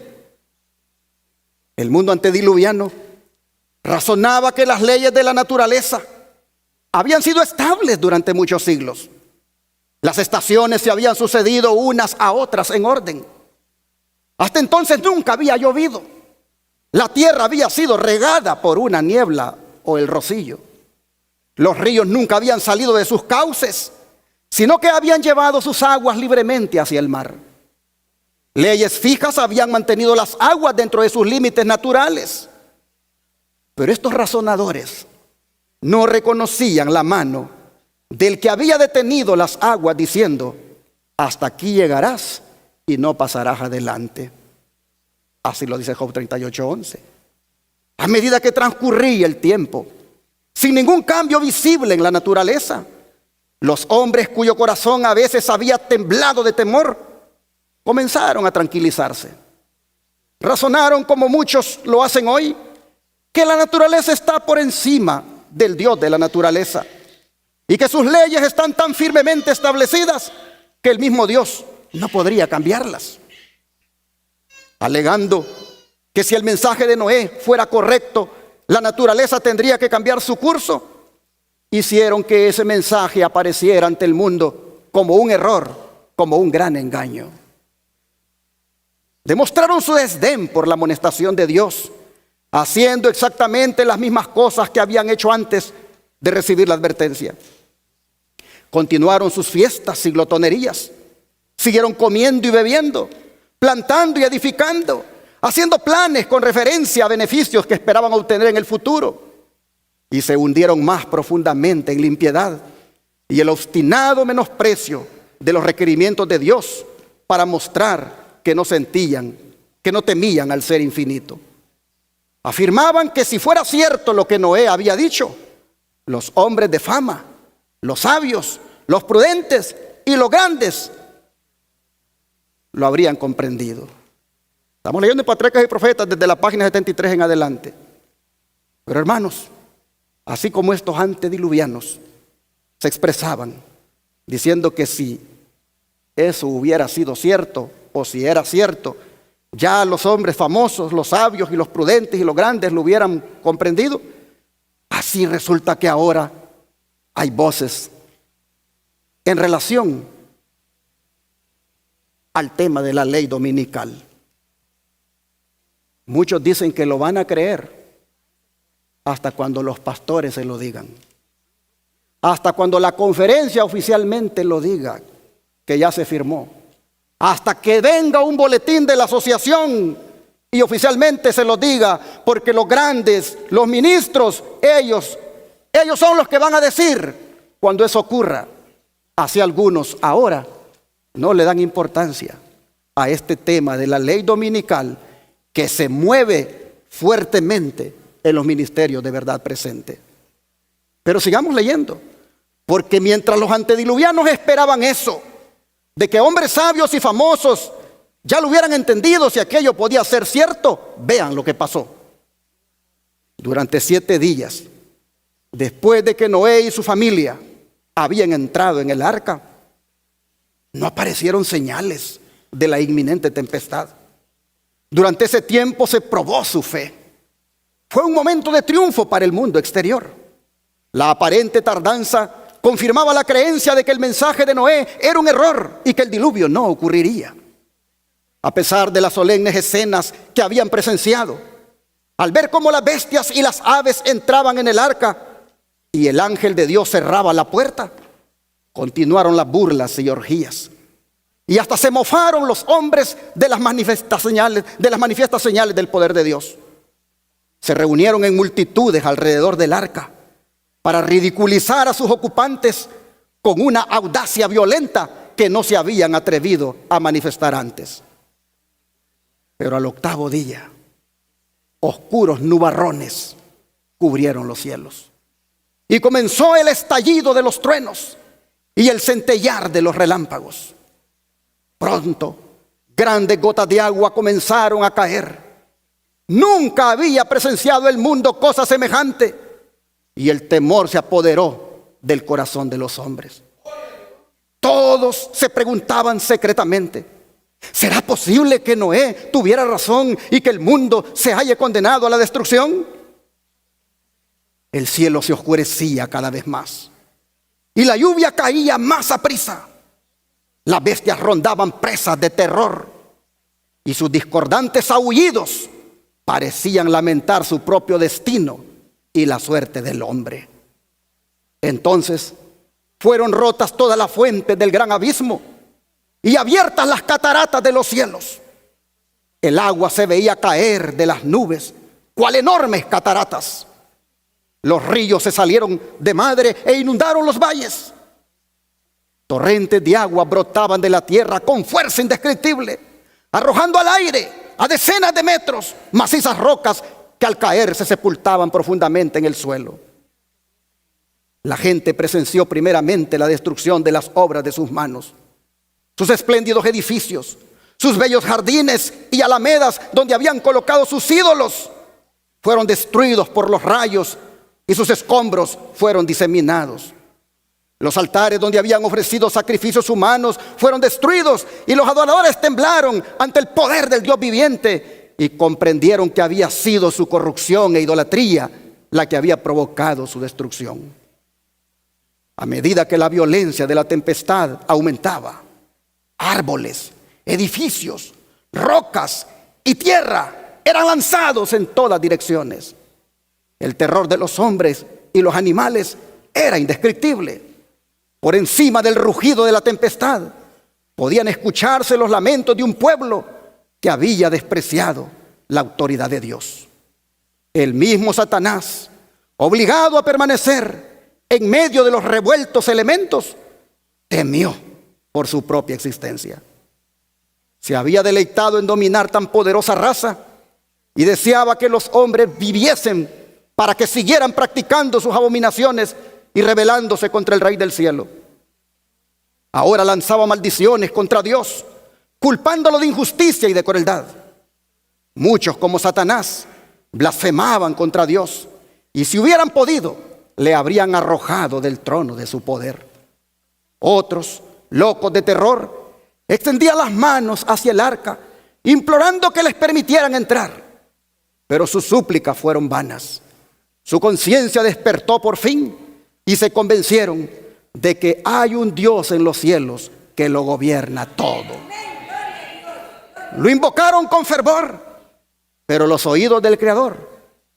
El mundo antediluviano razonaba que las leyes de la naturaleza habían sido estables durante muchos siglos. Las estaciones se habían sucedido unas a otras en orden. Hasta entonces nunca había llovido. La tierra había sido regada por una niebla o el rocío. Los ríos nunca habían salido de sus cauces, sino que habían llevado sus aguas libremente hacia el mar. Leyes fijas habían mantenido las aguas dentro de sus límites naturales. Pero estos razonadores no reconocían la mano del que había detenido las aguas, diciendo, hasta aquí llegarás y no pasarás adelante. Así lo dice Job 38:11. A medida que transcurría el tiempo, sin ningún cambio visible en la naturaleza, los hombres cuyo corazón a veces había temblado de temor, comenzaron a tranquilizarse. Razonaron, como muchos lo hacen hoy, que la naturaleza está por encima del Dios de la naturaleza y que sus leyes están tan firmemente establecidas que el mismo Dios no podría cambiarlas. Alegando que si el mensaje de Noé fuera correcto, la naturaleza tendría que cambiar su curso, hicieron que ese mensaje apareciera ante el mundo como un error, como un gran engaño. Demostraron su desdén por la amonestación de Dios, haciendo exactamente las mismas cosas que habían hecho antes de recibir la advertencia. Continuaron sus fiestas y glotonerías. Siguieron comiendo y bebiendo, plantando y edificando, haciendo planes con referencia a beneficios que esperaban obtener en el futuro. Y se hundieron más profundamente en la impiedad y el obstinado menosprecio de los requerimientos de Dios para mostrar que no sentían, que no temían al ser infinito. Afirmaban que si fuera cierto lo que Noé había dicho, los hombres de fama, los sabios, los prudentes y los grandes lo habrían comprendido. Estamos leyendo en Patriarcas y Profetas desde la página 73 en adelante. Pero hermanos, así como estos antediluvianos se expresaban diciendo que si eso hubiera sido cierto o si era cierto, ya los hombres famosos, los sabios y los prudentes y los grandes lo hubieran comprendido, así resulta que ahora hay voces en relación al tema de la ley dominical. Muchos dicen que lo van a creer hasta cuando los pastores se lo digan. Hasta cuando la conferencia oficialmente lo diga, que ya se firmó. Hasta que venga un boletín de la asociación y oficialmente se lo diga, porque los grandes, los ministros, ellos son los que van a decir cuando eso ocurra. Así algunos ahora no le dan importancia a este tema de la ley dominical que se mueve fuertemente en los ministerios de verdad presente. Pero sigamos leyendo, porque mientras los antediluvianos esperaban eso, de que hombres sabios y famosos ya lo hubieran entendido si aquello podía ser cierto, vean lo que pasó. Durante 7 días, después de que Noé y su familia habían entrado en el arca, no aparecieron señales de la inminente tempestad. Durante ese tiempo se probó su fe. Fue un momento de triunfo para el mundo exterior. La aparente tardanza confirmaba la creencia de que el mensaje de Noé era un error y que el diluvio no ocurriría. A pesar de las solemnes escenas que habían presenciado, al ver cómo las bestias y las aves entraban en el arca y el ángel de Dios cerraba la puerta, continuaron las burlas y orgías. Y hasta se mofaron los hombres de las manifiestas señales del poder de Dios. Se reunieron en multitudes alrededor del arca para ridiculizar a sus ocupantes con una audacia violenta que no se habían atrevido a manifestar antes. Pero al 8º día, oscuros nubarrones cubrieron los cielos. Y comenzó el estallido de los truenos y el centellear de los relámpagos. Pronto, grandes gotas de agua comenzaron a caer. Nunca había presenciado el mundo cosa semejante, y el temor se apoderó del corazón de los hombres. Todos se preguntaban secretamente: ¿será posible que Noé tuviera razón y que el mundo se halle condenado a la destrucción? El cielo se oscurecía cada vez más y la lluvia caía más aprisa. Las bestias rondaban presas de terror y sus discordantes aullidos parecían lamentar su propio destino y la suerte del hombre. Entonces fueron rotas todas las fuentes del gran abismo y abiertas las cataratas de los cielos. El agua se veía caer de las nubes, cual enormes cataratas. Los ríos se salieron de madre e inundaron los valles. Torrentes de agua brotaban de la tierra con fuerza indescriptible, arrojando al aire a decenas de metros macizas rocas que al caer se sepultaban profundamente en el suelo. La gente presenció primeramente la destrucción de las obras de sus manos. Sus espléndidos edificios, sus bellos jardines y alamedas donde habían colocado sus ídolos, fueron destruidos por los rayos y sus escombros fueron diseminados. Los altares donde habían ofrecido sacrificios humanos fueron destruidos y los adoradores temblaron ante el poder del Dios viviente y comprendieron que había sido su corrupción e idolatría la que había provocado su destrucción. A medida que la violencia de la tempestad aumentaba, árboles, edificios, rocas y tierra eran lanzados en todas direcciones. El terror de los hombres y los animales era indescriptible. Por encima del rugido de la tempestad podían escucharse los lamentos de un pueblo que había despreciado la autoridad de Dios. El mismo Satanás, obligado a permanecer en medio de los revueltos elementos, temió por su propia existencia. Se había deleitado en dominar tan poderosa raza y deseaba que los hombres viviesen para que siguieran practicando sus abominaciones y rebelándose contra el Rey del cielo. Ahora lanzaba maldiciones contra Dios, culpándolo de injusticia y de crueldad. Muchos, como Satanás, blasfemaban contra Dios y si hubieran podido, le habrían arrojado del trono de su poder. Otros, locos de terror, extendían las manos hacia el arca, implorando que les permitieran entrar. Pero sus súplicas fueron vanas. Su conciencia despertó por fin y se convencieron de que hay un Dios en los cielos que lo gobierna todo. Lo invocaron con fervor, Pero los oídos del Creador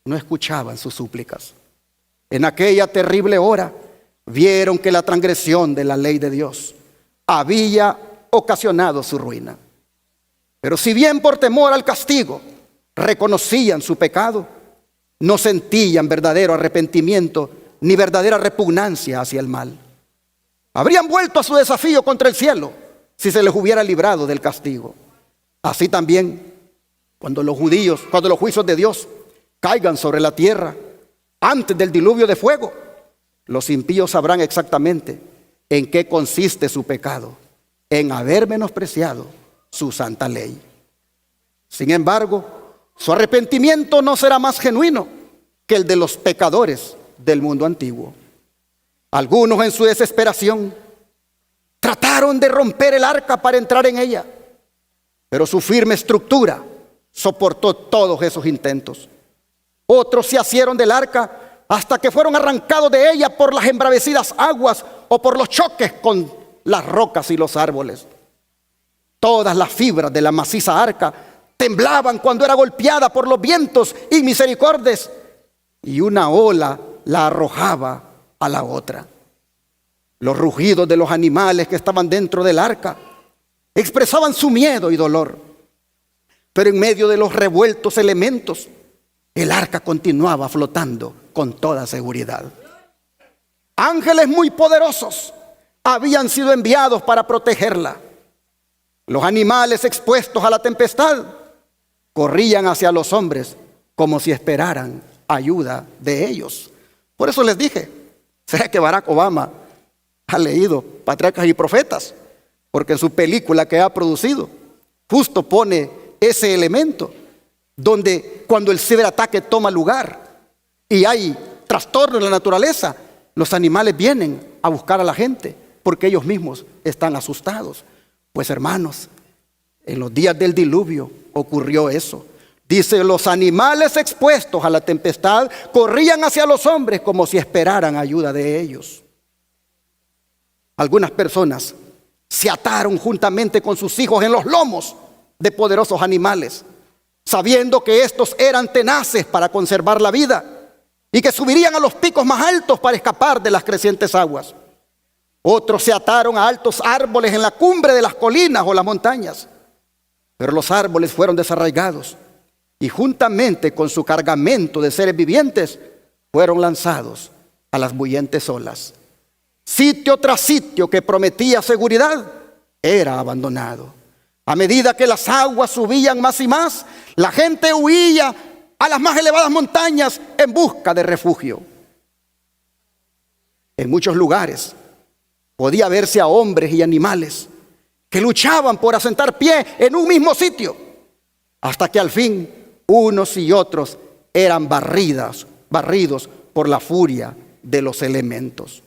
no escuchaban sus súplicas. En aquella terrible hora vieron que la transgresión de la ley de Dios había ocasionado su ruina. Pero si bien por temor al castigo reconocían su pecado, no sentían verdadero arrepentimiento ni verdadera repugnancia hacia el mal. Habrían vuelto a su desafío contra el cielo si se les hubiera librado del castigo. Así también, cuando los juicios de Dios caigan sobre la tierra antes del diluvio de fuego, los impíos sabrán exactamente en qué consiste su pecado, en haber menospreciado su santa ley. Sin embargo, su arrepentimiento no será más genuino que el de los pecadores del mundo antiguo. Algunos en su desesperación trataron de romper el arca para entrar en ella, pero su firme estructura soportó todos esos intentos. Otros se asieron del arca hasta que fueron arrancados de ella por las embravecidas aguas o por los choques con las rocas y los árboles. Todas las fibras de la maciza arca temblaban cuando era golpeada por los vientos inmisericordios, y una ola la arrojaba a la otra. Los rugidos de los animales que estaban dentro del arca expresaban su miedo y dolor. Pero en medio de los revueltos elementos, el arca continuaba flotando con toda seguridad. Ángeles muy poderosos habían sido enviados para protegerla. Los animales expuestos a la tempestad corrían hacia los hombres como si esperaran ayuda de ellos. Por eso les dije, ¿será que Barack Obama ha leído Patriarcas y Profetas? Porque en su película que ha producido justo pone ese elemento, donde cuando el ciberataque toma lugar y hay trastorno en la naturaleza, los animales vienen a buscar a la gente porque ellos mismos están asustados. Pues hermanos, en los días del diluvio ocurrió eso. Dice, los animales expuestos a la tempestad corrían hacia los hombres como si esperaran ayuda de ellos. Algunas personas se ataron juntamente con sus hijos en los lomos de poderosos animales, sabiendo que estos eran tenaces para conservar la vida y que subirían a los picos más altos para escapar de las crecientes aguas. Otros se ataron a altos árboles en la cumbre de las colinas o las montañas, pero los árboles fueron desarraigados y juntamente con su cargamento de seres vivientes fueron lanzados a las bullentes olas. Sitio tras sitio que prometía seguridad era abandonado. A medida que las aguas subían más y más, la gente huía a las más elevadas montañas en busca de refugio. En muchos lugares podía verse a hombres y animales que luchaban por asentar pie en un mismo sitio, hasta que al fin unos y otros eran barridos por la furia de los elementos.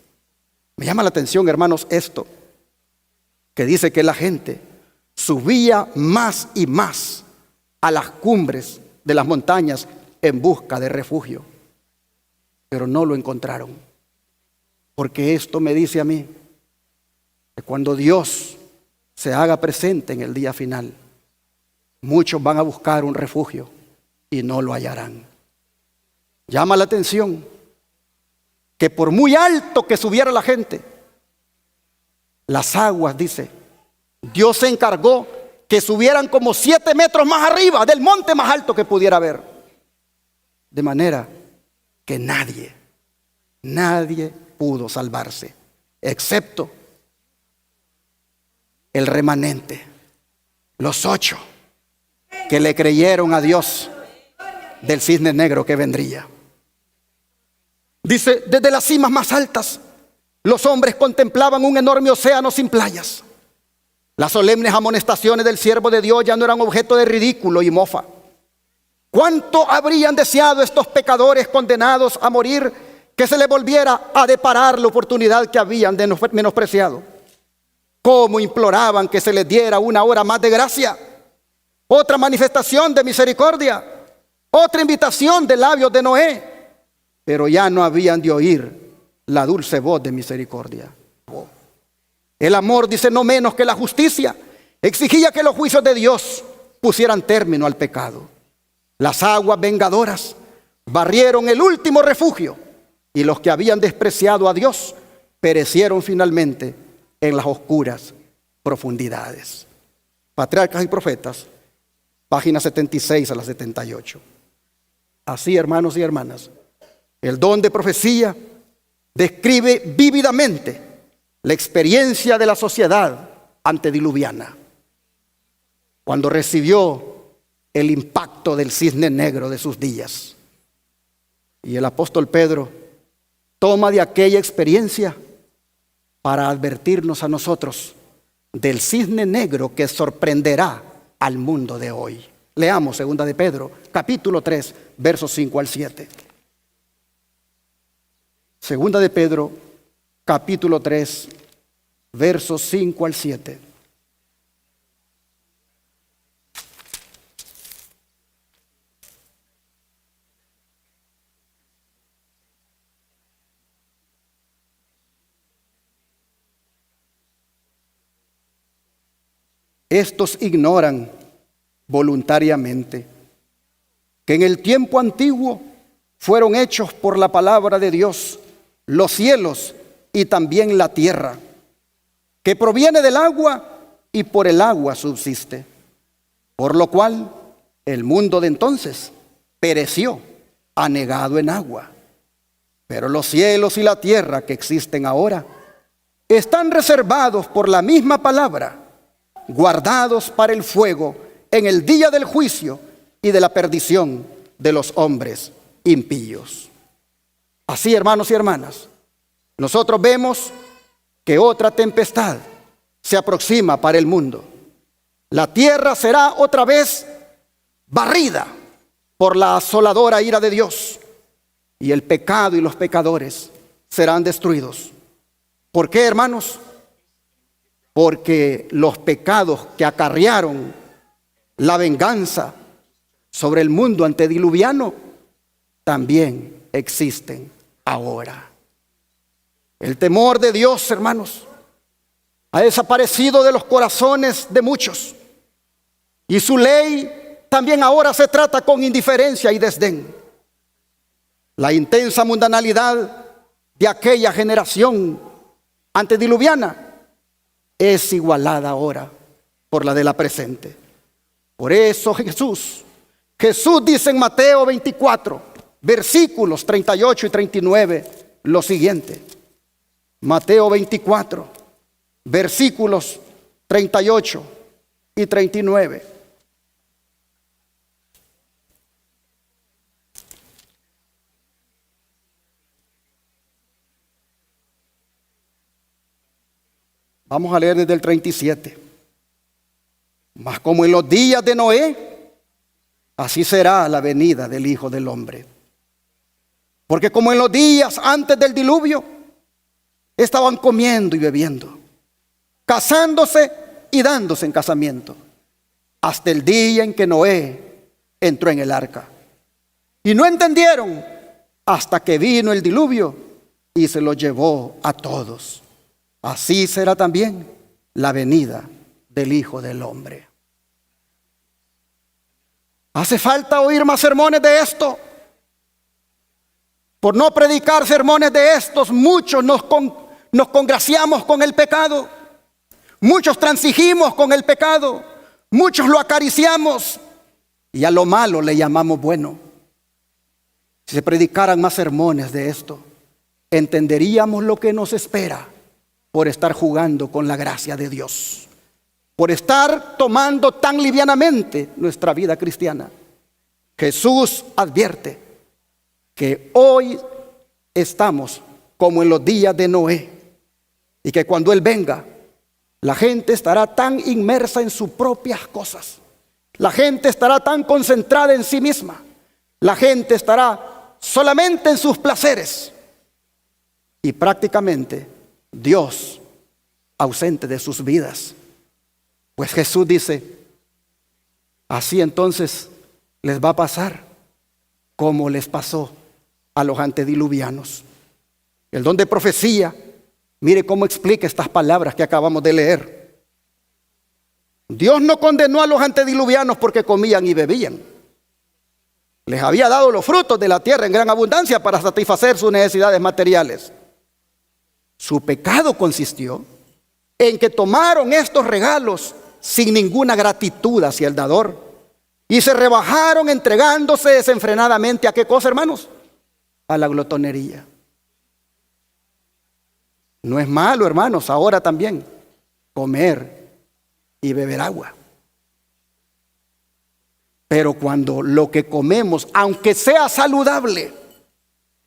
Me llama la atención, hermanos, esto, que dice que la gente subía más y más a las cumbres de las montañas en busca de refugio, pero no lo encontraron. Porque esto me dice a mí que cuando Dios se haga presente en el día final, muchos van a buscar un refugio y no lo hallarán. Llama la atención que por muy alto que subiera la gente, las aguas, dice, Dios se encargó que subieran como 7 metros más arriba del monte más alto que pudiera haber. De manera que nadie pudo salvarse, excepto el remanente, los 8 que le creyeron a Dios del cisne negro que vendría. Dice, desde las cimas más altas, los hombres contemplaban un enorme océano sin playas. Las solemnes amonestaciones del siervo de Dios ya no eran objeto de ridículo y mofa. ¿Cuánto habrían deseado estos pecadores condenados a morir que se les volviera a deparar la oportunidad que habían menospreciado? ¿Cómo imploraban que se les diera una hora más de gracia, otra manifestación de misericordia, otra invitación de labios de Noé? Pero ya no habían de oír la dulce voz de misericordia. El amor, dice, no menos que la justicia, exigía que los juicios de Dios pusieran término al pecado. Las aguas vengadoras barrieron el último refugio y los que habían despreciado a Dios perecieron finalmente en las oscuras profundidades. Patriarcas y Profetas, páginas 76 a la 78. Así, hermanos y hermanas, el don de profecía describe vívidamente la experiencia de la sociedad antediluviana, cuando recibió el impacto del cisne negro de sus días. Y el apóstol Pedro toma de aquella experiencia para advertirnos a nosotros del cisne negro que sorprenderá al mundo de hoy. Leamos 2 de Pedro, capítulo 3, versos 5 al 7. 2 de Pedro, capítulo 3, versos 5 al 7. Estos ignoran voluntariamente que en el tiempo antiguo fueron hechos por la palabra de Dios los cielos y también la tierra, que proviene del agua y por el agua subsiste, por lo cual el mundo de entonces pereció anegado en agua. Pero los cielos y la tierra que existen ahora están reservados por la misma palabra, guardados para el fuego en el día del juicio y de la perdición de los hombres impíos. Así, hermanos y hermanas, nosotros vemos que otra tempestad se aproxima para el mundo. La tierra será otra vez barrida por la asoladora ira de Dios, y el pecado y los pecadores serán destruidos. ¿Por qué, hermanos? Porque los pecados que acarrearon la venganza sobre el mundo antediluviano también existen ahora. El temor de Dios, hermanos, ha desaparecido de los corazones de muchos, y su ley también ahora se trata con indiferencia y desdén. La intensa mundanalidad de aquella generación antediluviana es igualada ahora por la de la presente. Por eso Jesús dice en Mateo 24, versículos 38 y 39, lo siguiente. Mateo 24, versículos 38 y 39. Vamos a leer desde el 37. Mas como en los días de Noé, así será la venida del Hijo del Hombre. Porque como en los días antes del diluvio, estaban comiendo y bebiendo, casándose y dándose en casamiento, hasta el día en que Noé entró en el arca. Y no entendieron hasta que vino el diluvio y se los llevó a todos. Así será también la venida del Hijo del Hombre. Hace falta oír más sermones de esto. Por no predicar sermones de estos, muchos nos congraciamos con el pecado. Muchos transigimos con el pecado. Muchos lo acariciamos y a lo malo le llamamos bueno. Si se predicaran más sermones de esto, entenderíamos lo que nos espera por estar jugando con la gracia de Dios, por estar tomando tan livianamente nuestra vida cristiana. Jesús advierte que hoy estamos como en los días de Noé, y que cuando Él venga, la gente estará tan inmersa en sus propias cosas, la gente estará tan concentrada en sí misma, la gente estará solamente en sus placeres, y prácticamente Dios ausente de sus vidas. Pues Jesús dice, así entonces les va a pasar como les pasó a los antediluvianos. El don de profecía, mire cómo explica estas palabras que acabamos de leer. Dios no condenó a los antediluvianos porque comían y bebían. Les había dado los frutos de la tierra en gran abundancia para satisfacer sus necesidades materiales. Su pecado consistió en que tomaron estos regalos sin ninguna gratitud hacia el dador y se rebajaron entregándose desenfrenadamente ¿a qué cosa, hermanos? A la glotonería. No es malo, hermanos, ahora también comer y beber agua. Pero cuando lo que comemos, aunque sea saludable,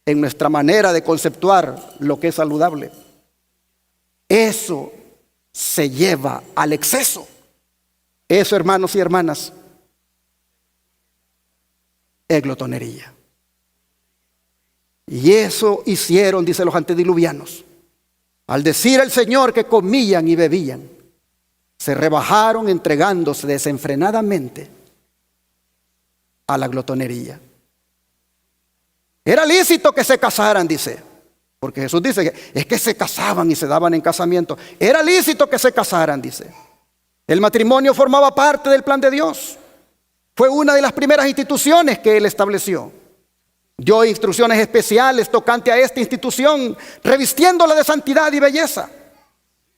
en nuestra manera de conceptuar lo que es saludable, eso se lleva al exceso. Eso, hermanos y hermanas, es glotonería. Y eso hicieron, dice los antediluvianos. Al decir el Señor que comían y bebían, se rebajaron entregándose desenfrenadamente a la glotonería. Era lícito que se casaran, dice, porque Jesús dice que es que se casaban y se daban en casamiento. Era lícito que se casaran, dice. El matrimonio formaba parte del plan de Dios. Fue una de las primeras instituciones que Él estableció. Dio instrucciones especiales tocante a esta institución, revistiéndola de santidad y belleza.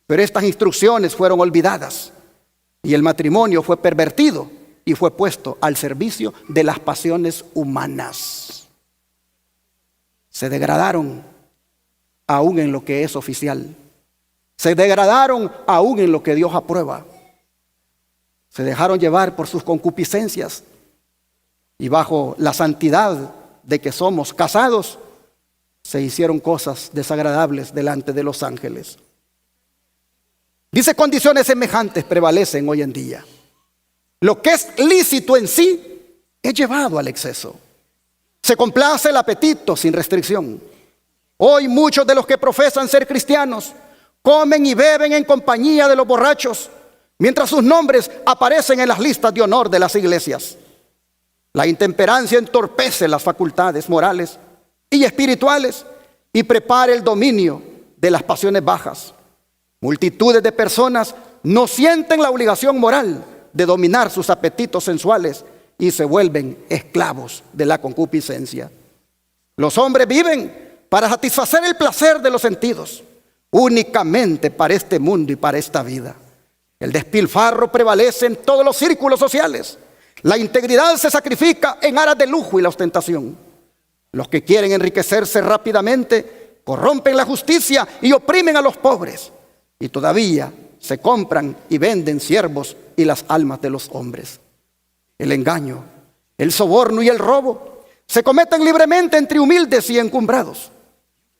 Pero estas instrucciones fueron olvidadas y el matrimonio fue pervertido y fue puesto al servicio de las pasiones humanas. Se degradaron aún en lo que es oficial. Se degradaron aún en lo que Dios aprueba. Se dejaron llevar por sus concupiscencias y bajo la santidad de que somos casados, se hicieron cosas desagradables delante de los ángeles. Dice, condiciones semejantes prevalecen hoy en día. Lo que es lícito en sí es llevado al exceso. Se complace el apetito sin restricción. Hoy muchos de los que profesan ser cristianos comen y beben en compañía de los borrachos, mientras sus nombres aparecen en las listas de honor de las iglesias. La intemperancia entorpece las facultades morales y espirituales y prepara el dominio de las pasiones bajas. Multitudes de personas no sienten la obligación moral de dominar sus apetitos sensuales y se vuelven esclavos de la concupiscencia. Los hombres viven para satisfacer el placer de los sentidos, únicamente para este mundo y para esta vida. El despilfarro prevalece en todos los círculos sociales. La integridad se sacrifica en aras de lujo y la ostentación. Los que quieren enriquecerse rápidamente corrompen la justicia y oprimen a los pobres. Y todavía se compran y venden siervos y las almas de los hombres. El engaño, el soborno y el robo se cometen libremente entre humildes y encumbrados.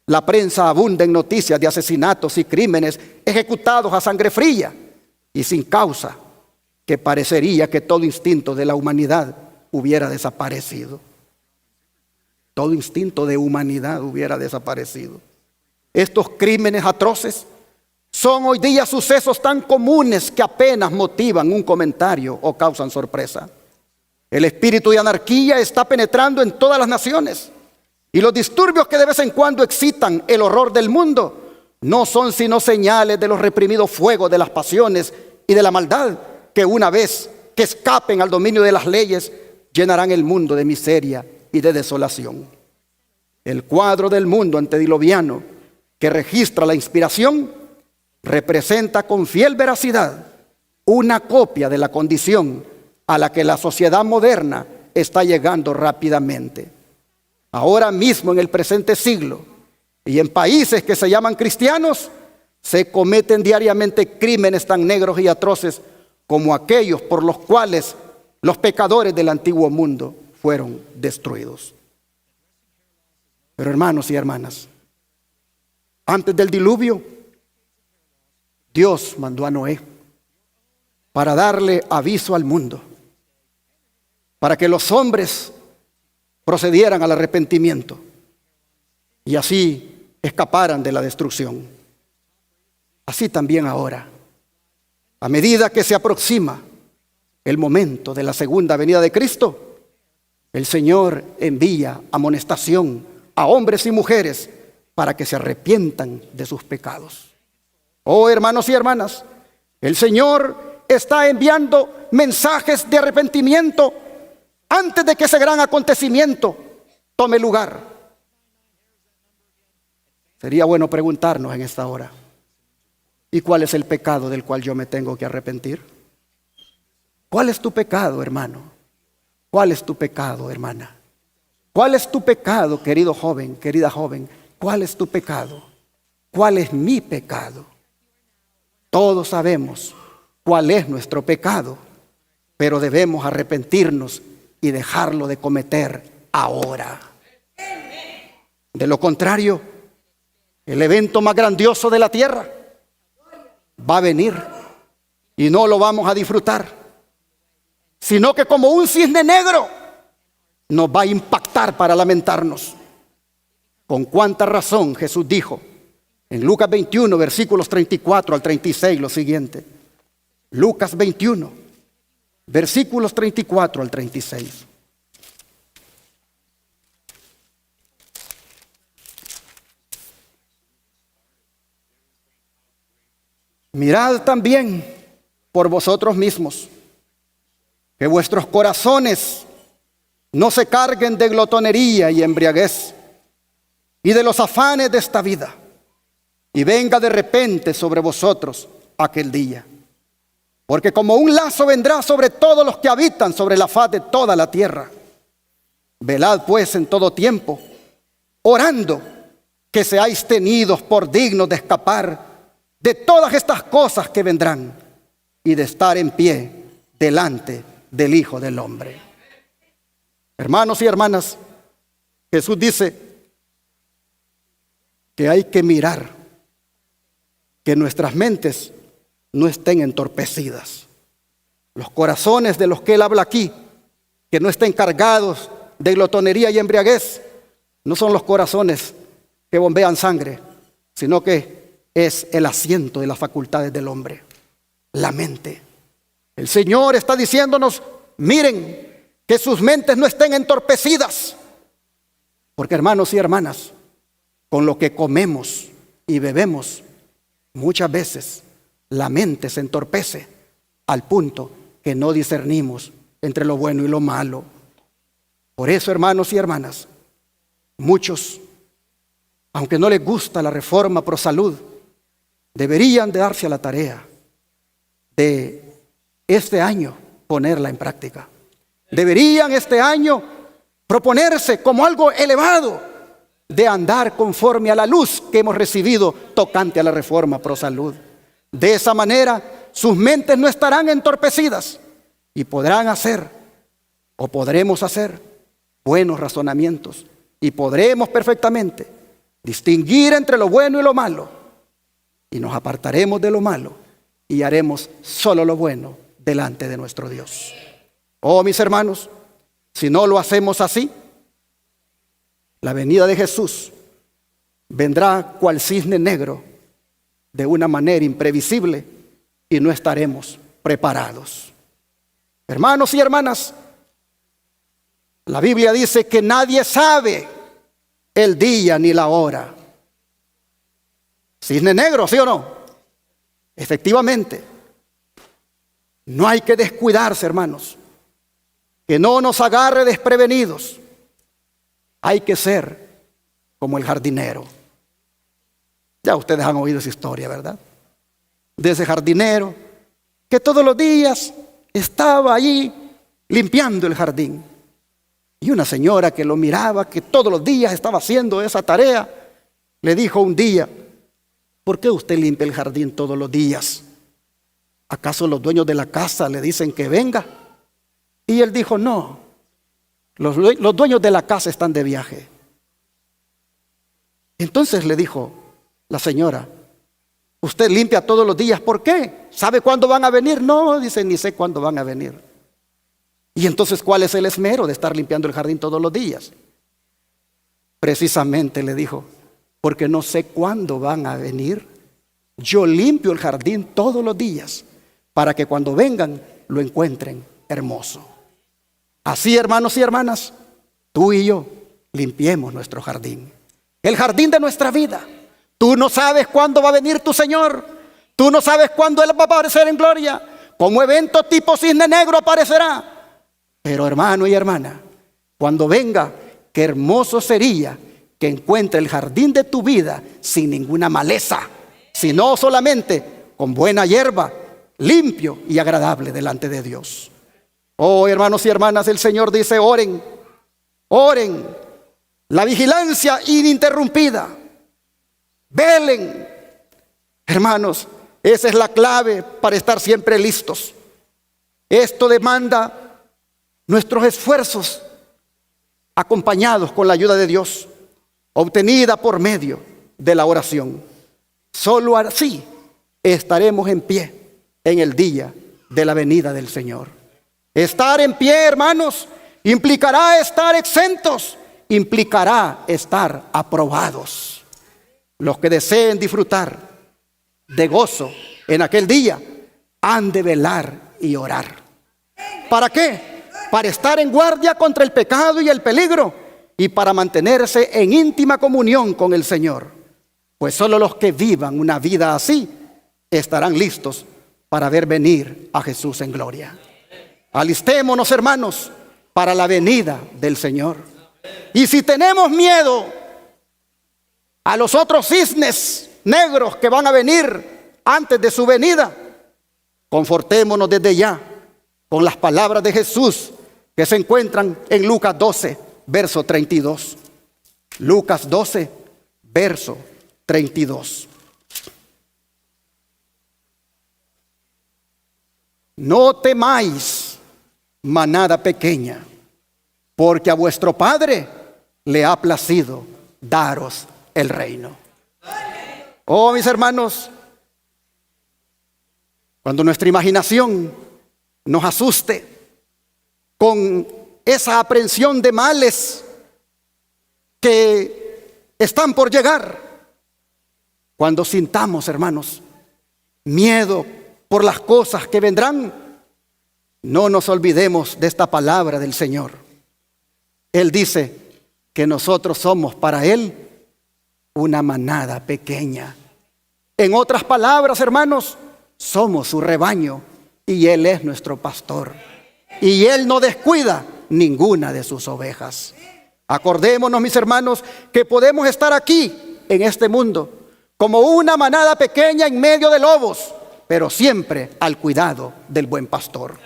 La prensa abunda en noticias de asesinatos y crímenes ejecutados a sangre fría y sin causa, que parecería que todo instinto de la humanidad hubiera desaparecido. Todo instinto de humanidad hubiera desaparecido. Estos crímenes atroces son hoy día sucesos tan comunes que apenas motivan un comentario o causan sorpresa. El espíritu de anarquía está penetrando en todas las naciones y los disturbios que de vez en cuando excitan el horror del mundo no son sino señales de los reprimidos fuegos de las pasiones y de la maldad que una vez que escapen al dominio de las leyes llenarán el mundo de miseria y de desolación. El cuadro del mundo antediluviano que registra la inspiración representa con fiel veracidad una copia de la condición a la que la sociedad moderna está llegando rápidamente. Ahora mismo en el presente siglo y en países que se llaman cristianos se cometen diariamente crímenes tan negros y atroces como aquellos por los cuales los pecadores del antiguo mundo fueron destruidos. Pero hermanos y hermanas, antes del diluvio, Dios mandó a Noé para darle aviso al mundo, para que los hombres procedieran al arrepentimiento y así escaparan de la destrucción. Así también ahora, a medida que se aproxima el momento de la segunda venida de Cristo, el Señor envía amonestación a hombres y mujeres para que se arrepientan de sus pecados. Oh, hermanos y hermanas, el Señor está enviando mensajes de arrepentimiento antes de que ese gran acontecimiento tome lugar. Sería bueno preguntarnos en esta hora: ¿y cuál es el pecado del cual yo me tengo que arrepentir? ¿Cuál es tu pecado, hermano? ¿Cuál es tu pecado, hermana? ¿Cuál es tu pecado, querido joven, querida joven? ¿Cuál es tu pecado? ¿Cuál es mi pecado? Todos sabemos cuál es nuestro pecado, pero debemos arrepentirnos y dejarlo de cometer ahora. De lo contrario, el evento más grandioso de la tierra va a venir y no lo vamos a disfrutar, sino que como un cisne negro nos va a impactar para lamentarnos. Con cuánta razón Jesús dijo en Lucas 21, versículos 34 al 36 lo siguiente. Lucas 21, versículos 34 al 36. Mirad también por vosotros mismos, que vuestros corazones no se carguen de glotonería y embriaguez y de los afanes de esta vida, y venga de repente sobre vosotros aquel día. Porque como un lazo vendrá sobre todos los que habitan sobre la faz de toda la tierra. Velad pues en todo tiempo, orando que seáis tenidos por dignos de escapar de todas estas cosas que vendrán y de estar en pie delante del Hijo del Hombre. Hermanos y hermanas, Jesús dice que hay que mirar que nuestras mentes no estén entorpecidas. Los corazones de los que Él habla aquí, que no estén cargados de glotonería y embriaguez, no son los corazones que bombean sangre, sino que es el asiento de las facultades del hombre, la mente. El Señor está diciéndonos: miren, que sus mentes no estén entorpecidas. Porque, hermanos y hermanas, con lo que comemos y bebemos, muchas veces la mente se entorpece al punto que no discernimos entre lo bueno y lo malo. Por eso, hermanos y hermanas, muchos, aunque no les gusta la reforma pro salud, deberían de darse a la tarea de este año ponerla en práctica. Deberían este año proponerse como algo elevado de andar conforme a la luz que hemos recibido tocante a la reforma pro salud. De esa manera sus mentes no estarán entorpecidas y podrán hacer, o podremos hacer, buenos razonamientos, y podremos perfectamente distinguir entre lo bueno y lo malo, y nos apartaremos de lo malo y haremos solo lo bueno delante de nuestro Dios. Oh, mis hermanos, si no lo hacemos así, la venida de Jesús vendrá cual cisne negro de una manera imprevisible y no estaremos preparados. Hermanos y hermanas, la Biblia dice que nadie sabe el día ni la hora. Cisne negro, ¿sí o no? Efectivamente. No hay que descuidarse, hermanos, que no nos agarre desprevenidos. Hay que ser como el jardinero. Ya ustedes han oído esa historia, ¿verdad? De ese jardinero que todos los días estaba allí limpiando el jardín. Y una señora que lo miraba, que todos los días estaba haciendo esa tarea, le dijo un día: ¿por qué usted limpia el jardín todos los días? ¿Acaso los dueños de la casa le dicen que venga? Y él dijo: no, los dueños de la casa están de viaje. Entonces le dijo la señora: ¿usted limpia todos los días? ¿Por qué? ¿Sabe cuándo van a venir? No, dice, ni sé cuándo van a venir. Y entonces, ¿cuál es el esmero de estar limpiando el jardín todos los días? Precisamente, le dijo, porque no sé cuándo van a venir. Yo limpio el jardín todos los días para que cuando vengan lo encuentren hermoso. Así, hermanos y hermanas, tú y yo limpiemos nuestro jardín, el jardín de nuestra vida. Tú no sabes cuándo va a venir tu Señor. Tú no sabes cuándo Él va a aparecer en gloria. Como evento tipo cisne negro aparecerá. Pero hermano y hermana, cuando venga, qué hermoso sería que encuentre el jardín de tu vida sin ninguna maleza, sino solamente con buena hierba, limpio y agradable delante de Dios. Oh, hermanos y hermanas, el Señor dice: oren, oren, la vigilancia ininterrumpida, velen. Hermanos, esa es la clave para estar siempre listos. Esto demanda nuestros esfuerzos acompañados con la ayuda de Dios, obtenida por medio de la oración. Solo así estaremos en pie en el día de la venida del Señor. Estar en pie, hermanos, implicará estar exentos, implicará estar aprobados. Los que deseen disfrutar de gozo en aquel día han de velar y orar. ¿Para qué? Para estar en guardia contra el pecado y el peligro, y para mantenerse en íntima comunión con el Señor. Pues solo los que vivan una vida así estarán listos para ver venir a Jesús en gloria. Alistémonos, hermanos, para la venida del Señor. Y si tenemos miedo a los otros cisnes negros que van a venir antes de su venida, confortémonos desde ya con las palabras de Jesús que se encuentran en Lucas 12, verso 32. Lucas 12, verso 32. No temáis, manada pequeña, porque a vuestro Padre le ha placido daros el reino. Oh, mis hermanos, cuando nuestra imaginación nos asuste con esa aprehensión de males que están por llegar, cuando sintamos, hermanos, miedo por las cosas que vendrán, no nos olvidemos de esta palabra del Señor. Él dice que nosotros somos para Él una manada pequeña. En otras palabras, hermanos, somos su rebaño y Él es nuestro pastor. Y Él no descuida ninguna de sus ovejas. Acordémonos, mis hermanos, que podemos estar aquí en este mundo como una manada pequeña en medio de lobos, pero siempre al cuidado del buen pastor.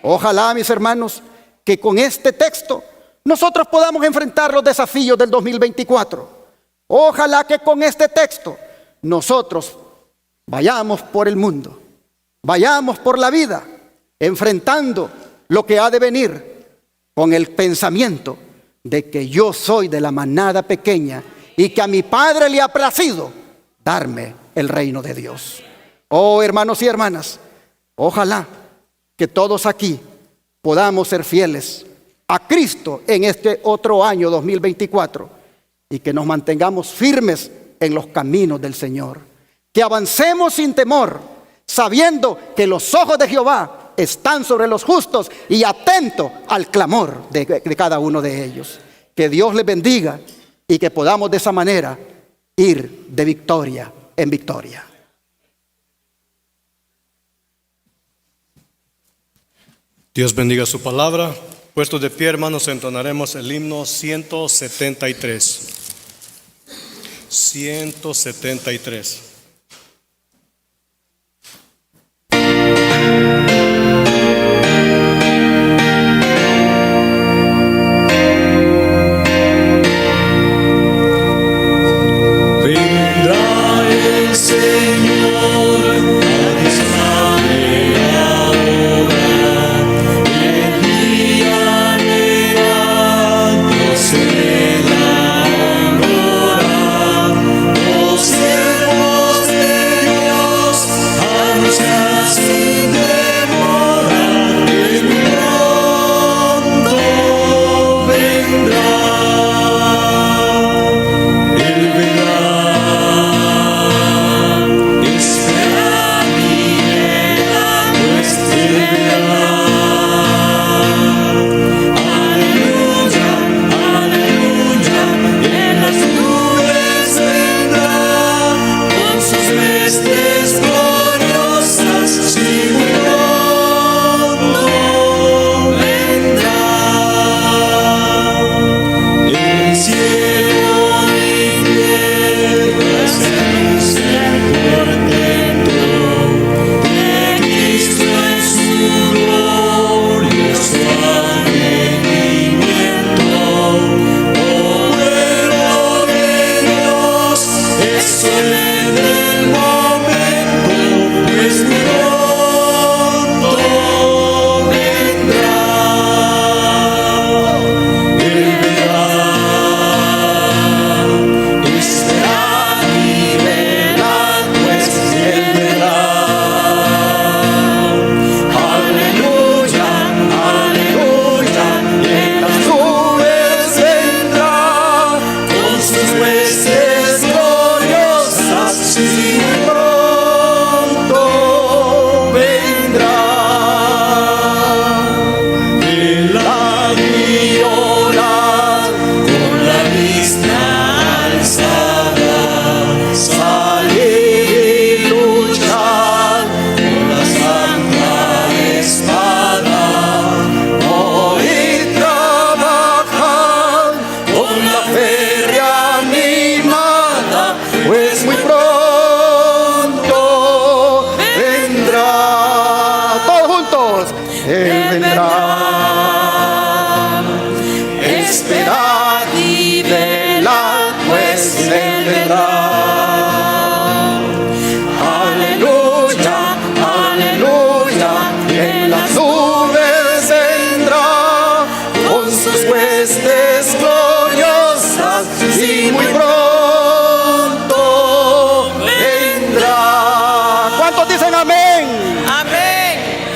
Ojalá, mis hermanos, que con este texto nosotros podamos enfrentar los desafíos del 2024. Ojalá que con este texto nosotros vayamos por el mundo, vayamos por la vida, enfrentando lo que ha de venir con el pensamiento de que yo soy de la manada pequeña y que a mi Padre le ha placido darme el reino de Dios. Oh, hermanos y hermanas, ojalá que todos aquí podamos ser fieles a Cristo en este otro año 2024 y que nos mantengamos firmes en los caminos del Señor. Que avancemos sin temor, sabiendo que los ojos de Jehová están sobre los justos y atentos al clamor de cada uno de ellos. Que Dios les bendiga y que podamos de esa manera ir de victoria en victoria. Dios bendiga su palabra. Puestos de pie, hermanos, entonaremos el himno 173. 173. Será aurora, oh siervo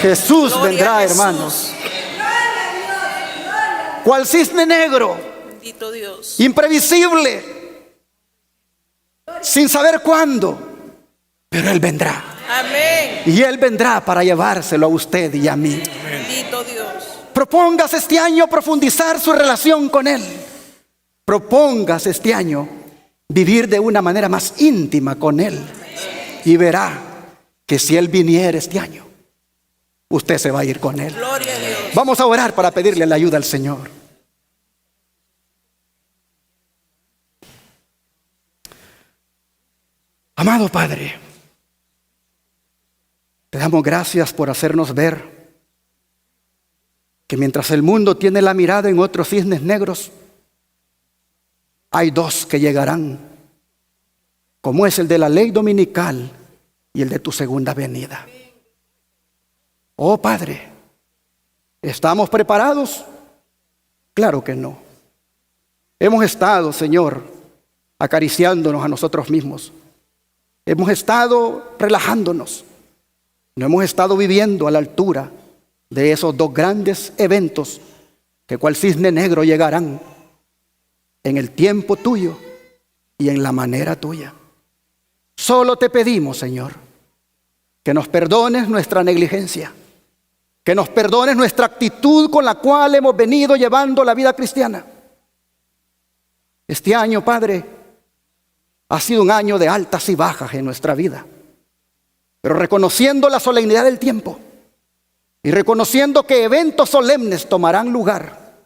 Jesús Gloria vendrá, a Jesús. hermanos. Cual cisne negro, Bendito Dios. imprevisible, sin saber cuándo, pero Él vendrá. Amén. Y Él vendrá para llevárselo a usted y a mí. Bendito Dios. Propóngase este año profundizar su relación con Él. Propóngase este año vivir de una manera más íntima con Él. Y verá que si Él viniera este año, usted se va a ir con Él. Gloria a Dios. Vamos a orar para pedirle la ayuda al Señor. Amado Padre, te damos gracias por hacernos ver que mientras el mundo tiene la mirada en otros cisnes negros, hay dos que llegarán, como es el de la ley dominical y el de tu segunda venida. Oh Padre, ¿estamos preparados? Claro que no. Hemos estado, Señor, acariciándonos a nosotros mismos. Hemos estado relajándonos. No hemos estado viviendo a la altura de esos dos grandes eventos que cual cisne negro llegarán en el tiempo tuyo y en la manera tuya. Solo te pedimos, Señor, que nos perdones nuestra negligencia, que nos perdones nuestra actitud con la cual hemos venido llevando la vida cristiana. Este año, Padre, ha sido un año de altas y bajas en nuestra vida, pero reconociendo la solemnidad del tiempo y reconociendo que eventos solemnes tomarán lugar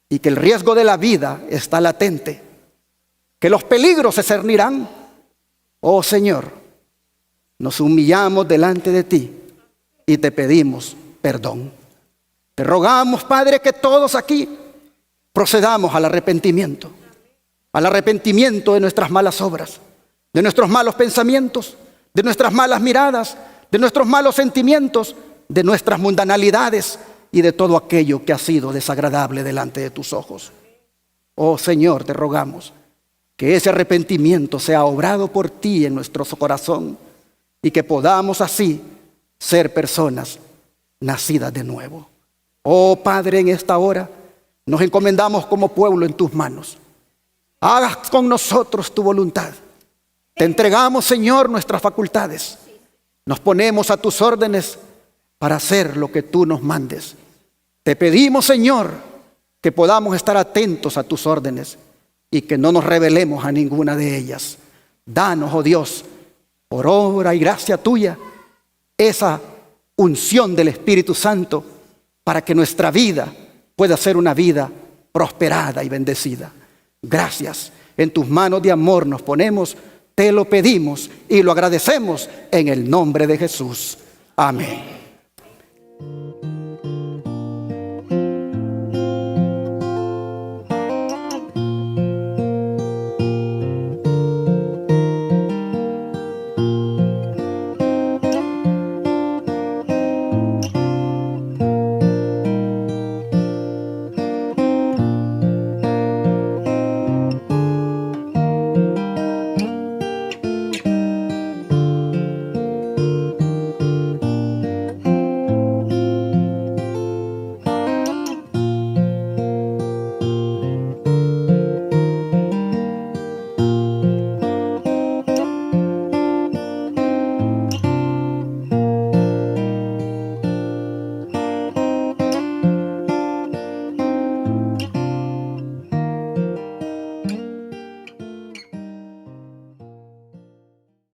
y que el riesgo de la vida está latente, que los peligros se cernirán, oh Señor, nos humillamos delante de ti y te pedimos perdón. Te rogamos, Padre, que todos aquí procedamos al arrepentimiento de nuestras malas obras, de nuestros malos pensamientos, de nuestras malas miradas, de nuestros malos sentimientos, de nuestras mundanalidades y de todo aquello que ha sido desagradable delante de tus ojos. Oh Señor, te rogamos que ese arrepentimiento sea obrado por ti en nuestro corazón y que podamos así ser personas nacidas de nuevo. Oh Padre, en esta hora nos encomendamos como pueblo en tus manos. Hagas con nosotros tu voluntad. Te entregamos, Señor, nuestras facultades. Nos ponemos a tus órdenes para hacer lo que tú nos mandes. Te pedimos, Señor, que podamos estar atentos a tus órdenes y que no nos rebelemos a ninguna de ellas. Danos, oh Dios, por obra y gracia tuya, esa unción del Espíritu Santo para que nuestra vida pueda ser una vida prosperada y bendecida. Gracias. En tus manos de amor nos ponemos, te lo pedimos y lo agradecemos en el nombre de Jesús. Amén.